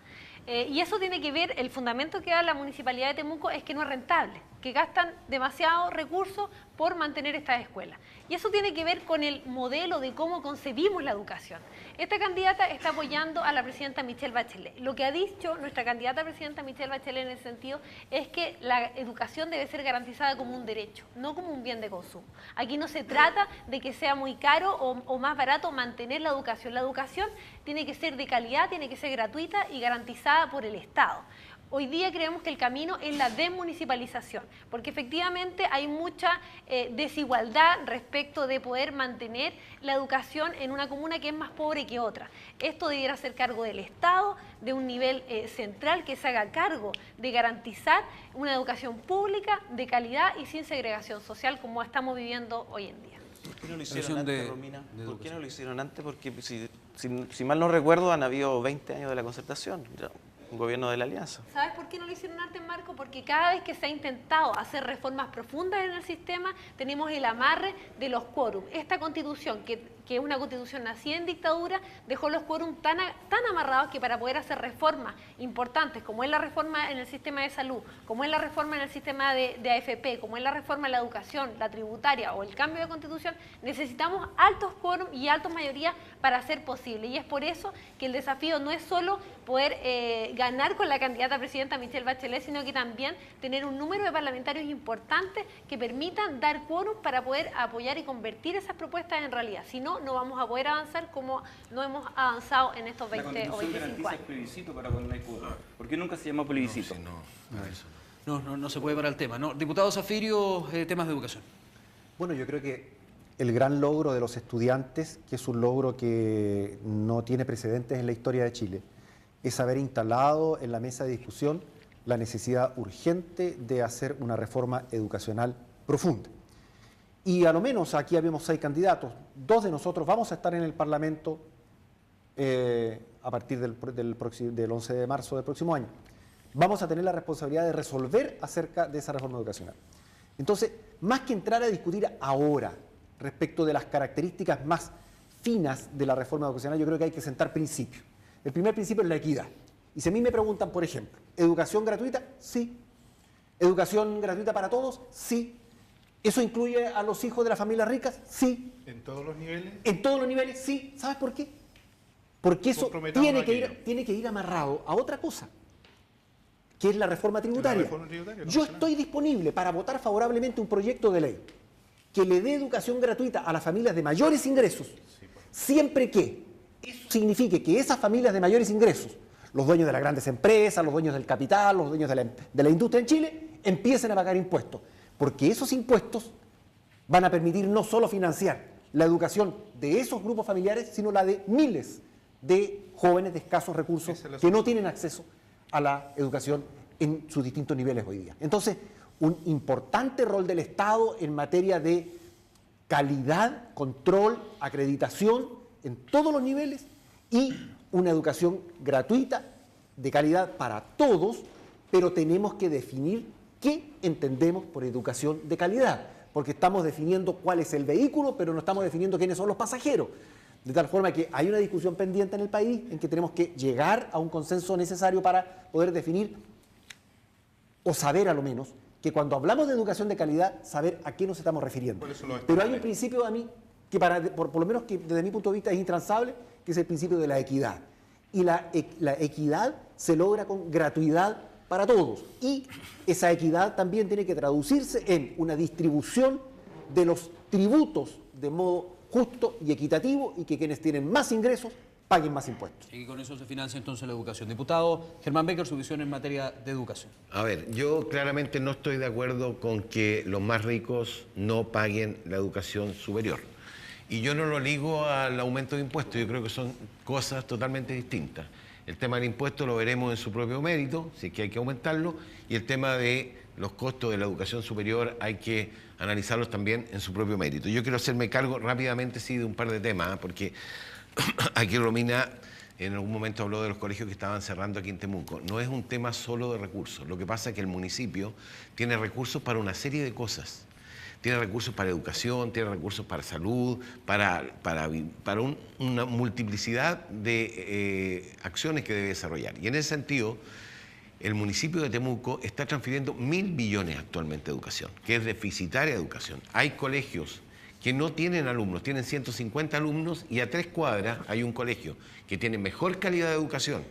y eso tiene que ver, el fundamento que da la municipalidad de Temuco es que no es rentable, que gastan demasiados recursos por mantener estas escuelas. Y eso tiene que ver con el modelo de cómo concebimos la educación. Esta candidata está apoyando a la presidenta Michelle Bachelet. Lo que ha dicho nuestra candidata a presidenta Michelle Bachelet en ese sentido es que la educación debe ser garantizada como un derecho, no como un bien de consumo. Aquí no se trata de que sea muy caro o más barato mantener la educación. La educación tiene que ser de calidad, tiene que ser gratuita y garantizada por el Estado. Hoy día creemos que el camino es la desmunicipalización, porque efectivamente hay mucha desigualdad respecto de poder mantener la educación en una comuna que es más pobre que otra. Esto debiera ser cargo del Estado, de un nivel central que se haga cargo de garantizar una educación pública de calidad y sin segregación social como estamos viviendo hoy en día. ¿Por qué no lo hicieron antes, Romina? ¿Por qué no lo hicieron antes? Porque si mal no recuerdo han habido 20 años de la concertación. Un gobierno de la Alianza. ¿Sabes por qué no lo hicieron antes, Marco? Porque cada vez que se ha intentado hacer reformas profundas en el sistema, tenemos el amarre de los quórum. Esta constitución, que es una constitución nacida en dictadura, dejó los quórum tan amarrados que para poder hacer reformas importantes, como es la reforma en el sistema de salud, como es la reforma en el sistema de AFP, como es la reforma en la educación, la tributaria o el cambio de constitución, necesitamos altos quórum y altas mayorías para hacer posible. Y es por eso que el desafío no es solo poder ganar con la candidata a presidenta Michelle Bachelet, sino que también tener un número de parlamentarios importantes que permitan dar quórum para poder apoyar y convertir esas propuestas en realidad. Si no, no vamos a poder avanzar como no hemos avanzado en estos 20 o 25 años. Garantiza el plebiscito para cuando hay quórum. ¿Por qué nunca se llama plebiscito? No se puede parar el tema, ¿no? Diputado Zafirio, temas de educación. Bueno, yo creo que el gran logro de los estudiantes, que es un logro que no tiene precedentes en la historia de Chile, es haber instalado en la mesa de discusión la necesidad urgente de hacer una reforma educacional profunda. Y a lo menos aquí habemos 6 candidatos, 2 de nosotros vamos a estar en el Parlamento a partir del 11 de marzo del próximo año. Vamos a tener la responsabilidad de resolver acerca de esa reforma educacional. Entonces, más que entrar a discutir ahora respecto de las características más finas de la reforma educacional, yo creo que hay que sentar principios. El primer principio es la equidad. Y si a mí me preguntan, por ejemplo, ¿educación gratuita? Sí. ¿Educación gratuita para todos? Sí. ¿Eso incluye a los hijos de las familias ricas? Sí. ¿En todos los niveles? En todos los niveles, sí. ¿Sabes por qué? Porque eso tiene que ir amarrado a otra cosa, que es la reforma tributaria. Yo estoy disponible para votar favorablemente un proyecto de ley que le dé educación gratuita a las familias de mayores ingresos, siempre que eso signifique que esas familias de mayores ingresos, los dueños de las grandes empresas, los dueños del capital, los dueños de la industria en Chile, empiecen a pagar impuestos. Porque esos impuestos van a permitir no solo financiar la educación de esos grupos familiares, sino la de miles de jóvenes de escasos recursos que no tienen acceso a la educación en sus distintos niveles hoy día. Entonces, un importante rol del Estado en materia de calidad, control, acreditación en todos los niveles y una educación gratuita, de calidad para todos, pero tenemos que definir qué entendemos por educación de calidad, porque estamos definiendo cuál es el vehículo, pero no estamos definiendo quiénes son los pasajeros. De tal forma que hay una discusión pendiente en el país en que tenemos que llegar a un consenso necesario para poder definir o saber a lo menos que cuando hablamos de educación de calidad, saber a qué nos estamos refiriendo. Pero hay un principio a mí que por lo menos que desde mi punto de vista es intransable, que es el principio de la equidad. Y la equidad se logra con gratuidad para todos. Y esa equidad también tiene que traducirse en una distribución de los tributos de modo justo y equitativo y que quienes tienen más ingresos paguen más impuestos. Y con eso se financia entonces la educación. Diputado Germán Becker, su visión en materia de educación. A ver, yo claramente no estoy de acuerdo con que los más ricos no paguen la educación superior. Y yo no lo ligo al aumento de impuestos, yo creo que son cosas totalmente distintas. El tema del impuesto lo veremos en su propio mérito, si es que hay que aumentarlo, y el tema de los costos de la educación superior hay que analizarlos también en su propio mérito. Yo quiero hacerme cargo rápidamente, sí, de un par de temas, porque aquí Romina en algún momento habló de los colegios que estaban cerrando aquí en Temuco. No es un tema solo de recursos, lo que pasa es que el municipio tiene recursos para una serie de cosas. Tiene recursos para educación, tiene recursos para salud, para una multiplicidad de acciones que debe desarrollar. Y en ese sentido, el municipio de Temuco está transfiriendo 1.000 millones actualmente de educación, que es deficitaria de educación. Hay colegios que no tienen alumnos, tienen 150 alumnos y a 3 cuadras hay un colegio que tiene mejor calidad de educación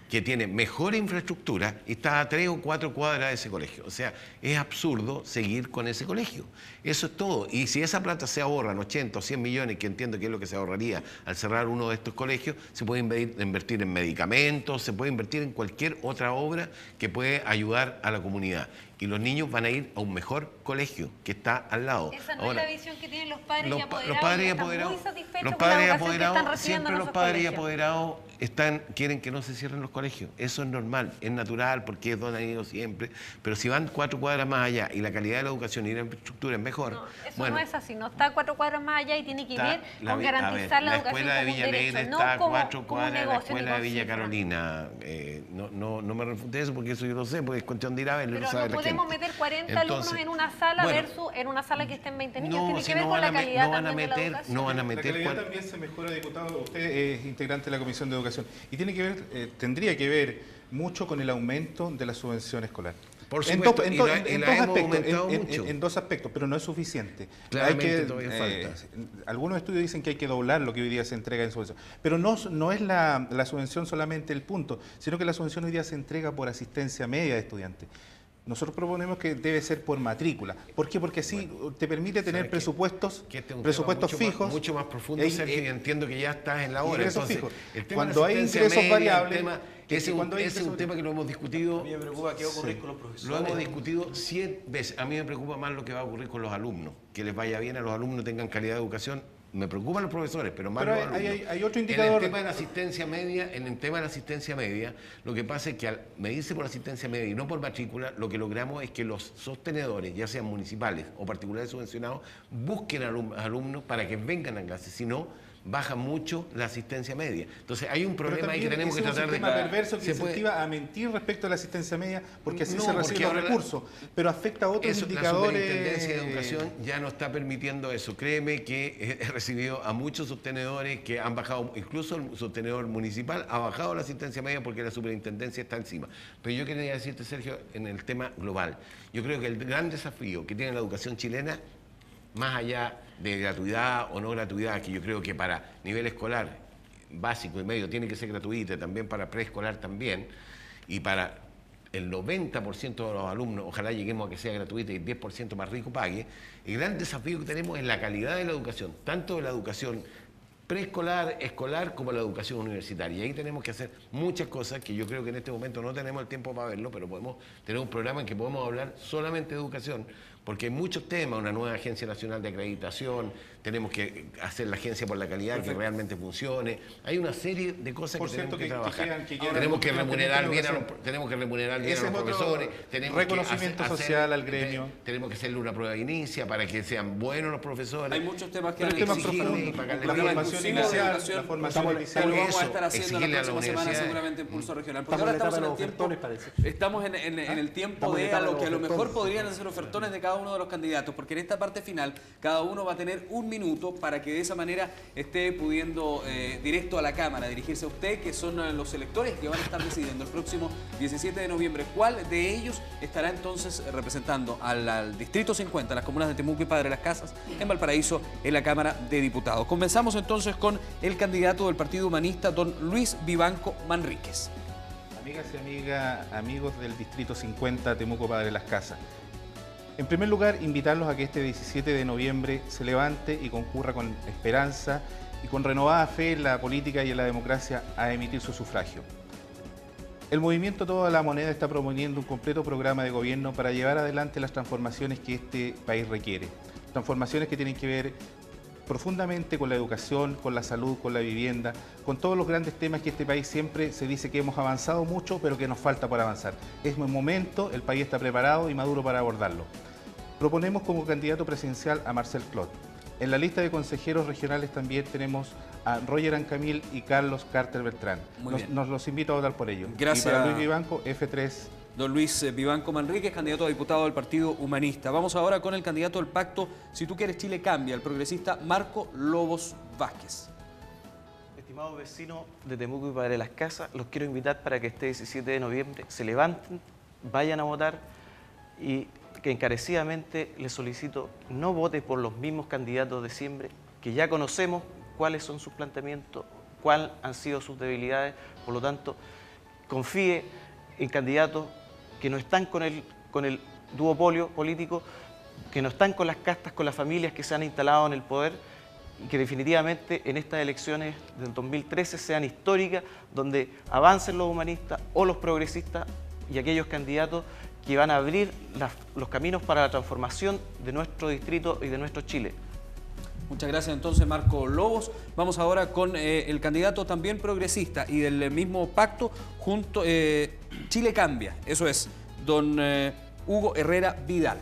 que tiene mejor infraestructura y está a 3 o 4 cuadras de ese colegio. O sea, es absurdo seguir con ese colegio. Eso es todo. Y si esa plata se ahorra en 80 o 100 millones, que entiendo que es lo que se ahorraría al cerrar uno de estos colegios, se puede invertir en medicamentos, se puede invertir en cualquier otra obra que puede ayudar a la comunidad. Y los niños van a ir a un mejor colegio que está al lado. Esa no es la visión que tienen los padres y apoderados. Los padres y están apoderados, muy satisfechos los con la padres y educación que están apoderados, recibiendo siempre en los esos padres y colegios. apoderados quieren que no se cierren los colegios. Eso es normal, es natural porque es donde han ido siempre. Pero si van 4 cuadras más allá y la calidad de la educación y la infraestructura es mejor. No, eso bueno, no es así, no está 4 cuadras más allá y tiene que está ver con garantizar la educación escuela de como un Villa derecho, Alegre no está a como, 4 como un cuadras de la negocio. escuela de ni Villa como Carolina. No me refute eso porque eso yo lo sé, porque es cuestión de ir a verlo. Pero lo sabe no la podemos gente. meter 40 alumnos en una sala bueno, versus en una sala que estén 20 niños. no, Tiene si que ver no con la van a calidad no van a también de la meter, educación. no van a La meter calidad también se mejora, diputado. Usted es integrante de la Comisión de Educación y tiene que ver, tendría que ver mucho con el aumento de la subvención escolar. Por supuesto, en y dos la hemos aspectos, aumentado mucho. en dos aspectos, pero no es suficiente. Claramente todavía falta. Algunos estudios dicen que hay que doblar lo que hoy día se entrega en subvención. Pero no es la subvención solamente el punto, sino que la subvención hoy día se entrega por asistencia media de estudiantes. Nosotros proponemos que debe ser por matrícula. ¿Por qué? Porque así te permite tener presupuestos, que este es un presupuestos tema fijos. mucho más profundo, Sergio, y entiendo que ya estás en la hora. Ingresos Entonces, fijos. el tema Cuando de la hay asistencia ingresos media, variables, ese es un tema que lo hemos discutido. A mí me preocupa qué va a ocurrir con los profesores. Lo hemos discutido 100 veces. A mí me preocupa más lo que va a ocurrir con los alumnos. Que les vaya bien a los alumnos, tengan calidad de educación. Me preocupan los profesores, pero más los alumnos. Hay otro indicador. En el tema de la asistencia media, lo que pasa es que al medirse por asistencia media y no por matrícula, lo que logramos es que los sostenedores, ya sean municipales o particulares subvencionados, busquen alumnos para que vengan a clase. Si no, baja mucho la asistencia media. Entonces hay un problema ahí que tenemos que tratar de... Es un sistema perverso que incentiva a mentir respecto a la asistencia media porque así se reciben los recursos, pero afecta a otros indicadores. La Superintendencia de Educación ya no está permitiendo eso. Créeme que he recibido a muchos sostenedores que han bajado, incluso el sostenedor municipal ha bajado la asistencia media porque la Superintendencia está encima. Pero yo quería decirte, Sergio, en el tema global, yo creo que el gran desafío que tiene la educación chilena, más allá de gratuidad o no gratuidad, que yo creo que para nivel escolar básico y medio tiene que ser gratuita, también para preescolar también, y para el 90% de los alumnos, ojalá lleguemos a que sea gratuita y el 10% más rico pague, el gran desafío que tenemos es la calidad de la educación, tanto de la educación preescolar, escolar, como la educación universitaria. Y ahí tenemos que hacer muchas cosas que yo creo que en este momento no tenemos el tiempo para verlo, pero podemos tener un programa en que podemos hablar solamente de educación, porque hay muchos temas, una nueva Agencia Nacional de Acreditación, tenemos que hacer la agencia por la calidad. Perfecto. Que realmente funcione. Hay una serie de cosas que tenemos que trabajar. Tenemos que remunerar bien a los profesores, tenemos reconocimiento social al gremio. Tenemos que hacerle una prueba de inicia para que sean buenos los profesores. Hay muchos temas que la formación inicial, la formación inicial. Lo vamos a estar haciendo la próxima semana seguramente en Pulso Regional. Porque ahora estamos en el tiempo, estamos en el tiempo de a lo que a lo mejor podrían ser ofertones de cada uno de los candidatos, porque en esta parte final cada uno va a tener un minuto para que de esa manera esté pudiendo directo a la Cámara dirigirse a usted, que son los electores que van a estar decidiendo el próximo 17 de noviembre cuál de ellos estará entonces representando al Distrito 50, las comunas de Temuco y Padre Las Casas, en Valparaíso, en la Cámara de Diputados. Comenzamos entonces con el candidato del Partido Humanista, don Luis Vivanco Manríquez. Amigas y amigos del Distrito 50, Temuco, Padre Las Casas. En primer lugar, invitarlos a que este 17 de noviembre se levante y concurra con esperanza y con renovada fe en la política y en la democracia a emitir su sufragio. El movimiento Toda la Moneda está proponiendo un completo programa de gobierno para llevar adelante las transformaciones que este país requiere. Transformaciones que tienen que ver profundamente con la educación, con la salud, con la vivienda, con todos los grandes temas que este país siempre se dice que hemos avanzado mucho, pero que nos falta por avanzar. Es un momento, el país está preparado y maduro para abordarlo. Proponemos como candidato presidencial a Marcel Clot. En la lista de consejeros regionales también tenemos a Roger Ancamil y Carlos Carter Beltrán. Nos los invito a votar por ellos. Gracias. Y para Luis Vivanco, F3. Don Luis Vivanco Manríquez, candidato a diputado del Partido Humanista. Vamos ahora con el candidato del pacto Si Tú Quieres Chile Cambia, el progresista Marco Lobos Vázquez. Estimados vecinos de Temuco y Padre Las Casas, los quiero invitar para que este 17 de noviembre se levanten, vayan a votar y que encarecidamente les solicito no vote por los mismos candidatos de siempre, que ya conocemos cuáles son sus planteamientos, cuáles han sido sus debilidades, por lo tanto, confíe en candidatos que no están con el duopolio político, que no están con las castas, con las familias que se han instalado en el poder, y que definitivamente en estas elecciones del 2013 sean históricas, donde avancen los humanistas o los progresistas y aquellos candidatos que van a abrir los caminos para la transformación de nuestro distrito y de nuestro Chile. Muchas gracias entonces, Marco Lobos. Vamos ahora con el candidato también progresista y del mismo pacto junto Chile Cambia, eso es, don Hugo Herrera Vidal.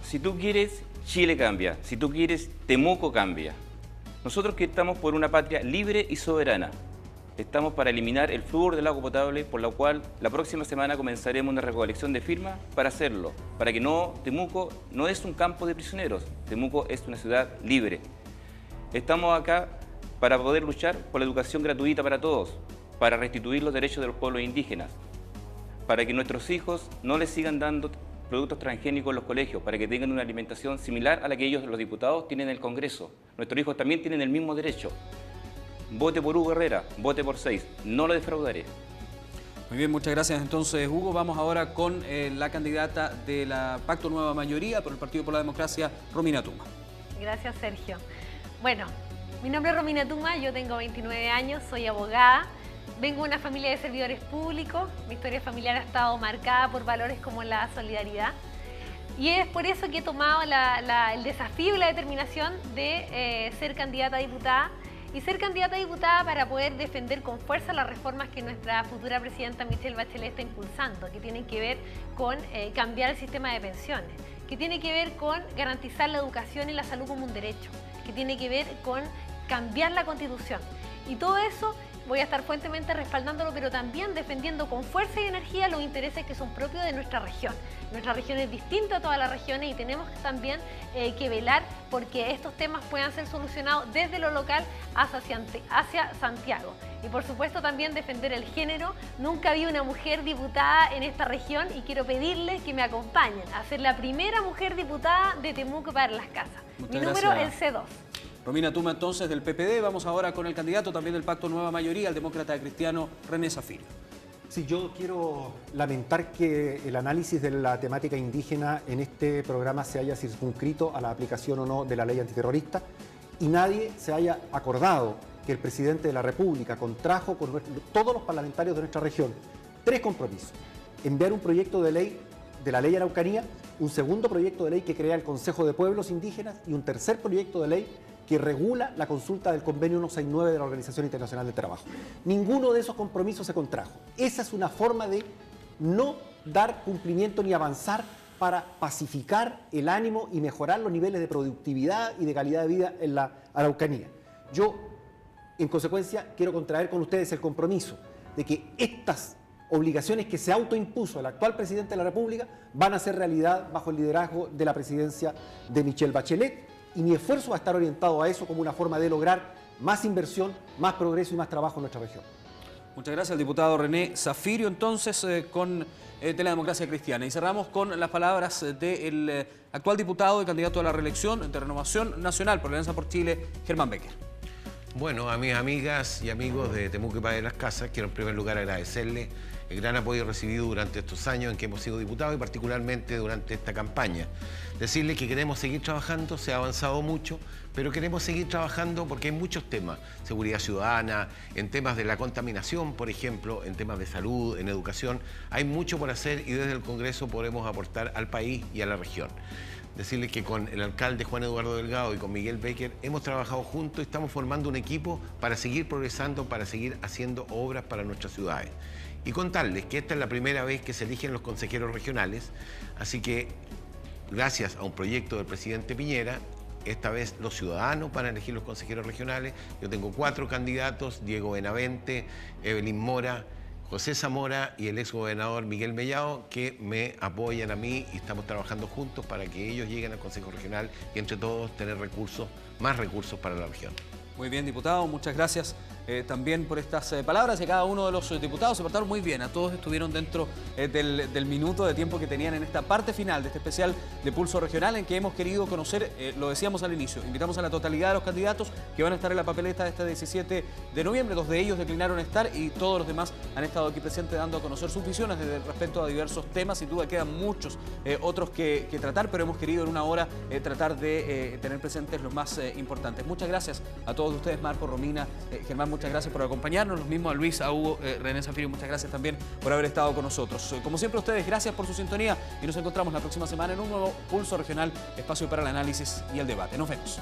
Si tú quieres, Chile cambia. Si tú quieres, Temuco cambia. Nosotros que estamos por una patria libre y soberana. Estamos para eliminar el flúor del agua potable, por lo cual la próxima semana comenzaremos una recolección de firmas para hacerlo. Para que Temuco no es un campo de prisioneros. Temuco es una ciudad libre. Estamos acá para poder luchar por la educación gratuita para todos, para restituir los derechos de los pueblos indígenas, para que nuestros hijos no les sigan dando productos transgénicos en los colegios, para que tengan una alimentación similar a la que ellos, los diputados, tienen en el Congreso. Nuestros hijos también tienen el mismo derecho. Vote por Hugo Herrera, vote por 6, no lo defraudaré. Muy bien, muchas gracias entonces, Hugo. Vamos ahora con la candidata de la Pacto Nueva Mayoría por el Partido por la Democracia, Romina Tuma. Gracias, Sergio. Bueno, mi nombre es Romina Tuma, yo tengo 29 años, soy abogada. Vengo de una familia de servidores públicos, mi historia familiar ha estado marcada por valores como la solidaridad y es por eso que he tomado el desafío y la determinación de ser candidata a diputada y ser candidata a diputada para poder defender con fuerza las reformas que nuestra futura presidenta Michelle Bachelet está impulsando, que tienen que ver con cambiar el sistema de pensiones, que tiene que ver con garantizar la educación y la salud como un derecho, que tiene que ver con cambiar la Constitución y todo eso. Voy a estar fuertemente respaldándolo, pero también defendiendo con fuerza y energía los intereses que son propios de nuestra región. Nuestra región es distinta a todas las regiones y tenemos también que velar porque estos temas puedan ser solucionados desde lo local hacia Santiago. Y por supuesto también defender el género. Nunca había una mujer diputada en esta región y quiero pedirles que me acompañen a ser la primera mujer diputada de Temuco para las casas. Mi número es el C2. Romina Tuma entonces del PPD. Vamos ahora con el candidato también del Pacto Nueva Mayoría, el demócrata cristiano René Zafirio. Sí, yo quiero lamentar que el análisis de la temática indígena en este programa se haya circunscrito a la aplicación o no de la ley antiterrorista y nadie se haya acordado que el presidente de la República contrajo con todos los parlamentarios de nuestra región 3 compromisos. Enviar un proyecto de ley de la ley Araucanía, un segundo proyecto de ley que crea el Consejo de Pueblos Indígenas y un tercer proyecto de ley que regula la consulta del convenio 169 de la Organización Internacional del Trabajo. Ninguno de esos compromisos se contrajo. Esa es una forma de no dar cumplimiento ni avanzar para pacificar el ánimo y mejorar los niveles de productividad y de calidad de vida en la Araucanía. Yo, en consecuencia, quiero contraer con ustedes el compromiso de que estas obligaciones que se autoimpuso el actual presidente de la República van a ser realidad bajo el liderazgo de la presidencia de Michelle Bachelet. Y mi esfuerzo va a estar orientado a eso como una forma de lograr más inversión, más progreso y más trabajo en nuestra región. Muchas gracias al diputado René Zafirio, entonces, con de la Democracia Cristiana. Y cerramos con las palabras del actual diputado y candidato a la reelección de Renovación Nacional por la Alianza por Chile, Germán Becker. Bueno, a mis amigas y amigos de Temuco y Padre de las Casas, quiero en primer lugar agradecerles el gran apoyo recibido durante estos años en que hemos sido diputados y particularmente durante esta campaña. Decirles que queremos seguir trabajando, se ha avanzado mucho, pero queremos seguir trabajando porque hay muchos temas, seguridad ciudadana, en temas de la contaminación, por ejemplo, en temas de salud, en educación, hay mucho por hacer y desde el Congreso podremos aportar al país y a la región. Decirles que con el alcalde Juan Eduardo Delgado y con Miguel Becker hemos trabajado juntos y estamos formando un equipo para seguir progresando, para seguir haciendo obras para nuestras ciudades. Y contarles que esta es la primera vez que se eligen los consejeros regionales, así que gracias a un proyecto del presidente Piñera, esta vez los ciudadanos van a elegir los consejeros regionales. Yo tengo 4 candidatos, Diego Benavente, Evelyn Mora, José Zamora y el exgobernador Miguel Mellado, que me apoyan a mí y estamos trabajando juntos para que ellos lleguen al Consejo Regional y entre todos tener recursos, más recursos para la región. Muy bien, diputado, muchas gracias también por estas palabras, y a cada uno de los diputados. Se portaron muy bien, a todos estuvieron dentro del minuto de tiempo que tenían en esta parte final de este especial de Pulso Regional, en que hemos querido conocer, lo decíamos al inicio, invitamos a la totalidad de los candidatos que van a estar en la papeleta de este 17 de noviembre. 2 de ellos declinaron estar y todos los demás han estado aquí presentes dando a conocer sus visiones respecto a diversos temas. Sin duda quedan muchos otros que tratar, pero hemos querido en una hora tratar de tener presentes los más importantes. Muchas gracias a todos ustedes, Marco, Romina, Germán, muchas gracias por acompañarnos, los mismos a Luis, a Hugo, René Zafirio, muchas gracias también por haber estado con nosotros. Como siempre, ustedes, gracias por su sintonía y nos encontramos la próxima semana en un nuevo Pulso Regional, espacio para el análisis y el debate. Nos vemos.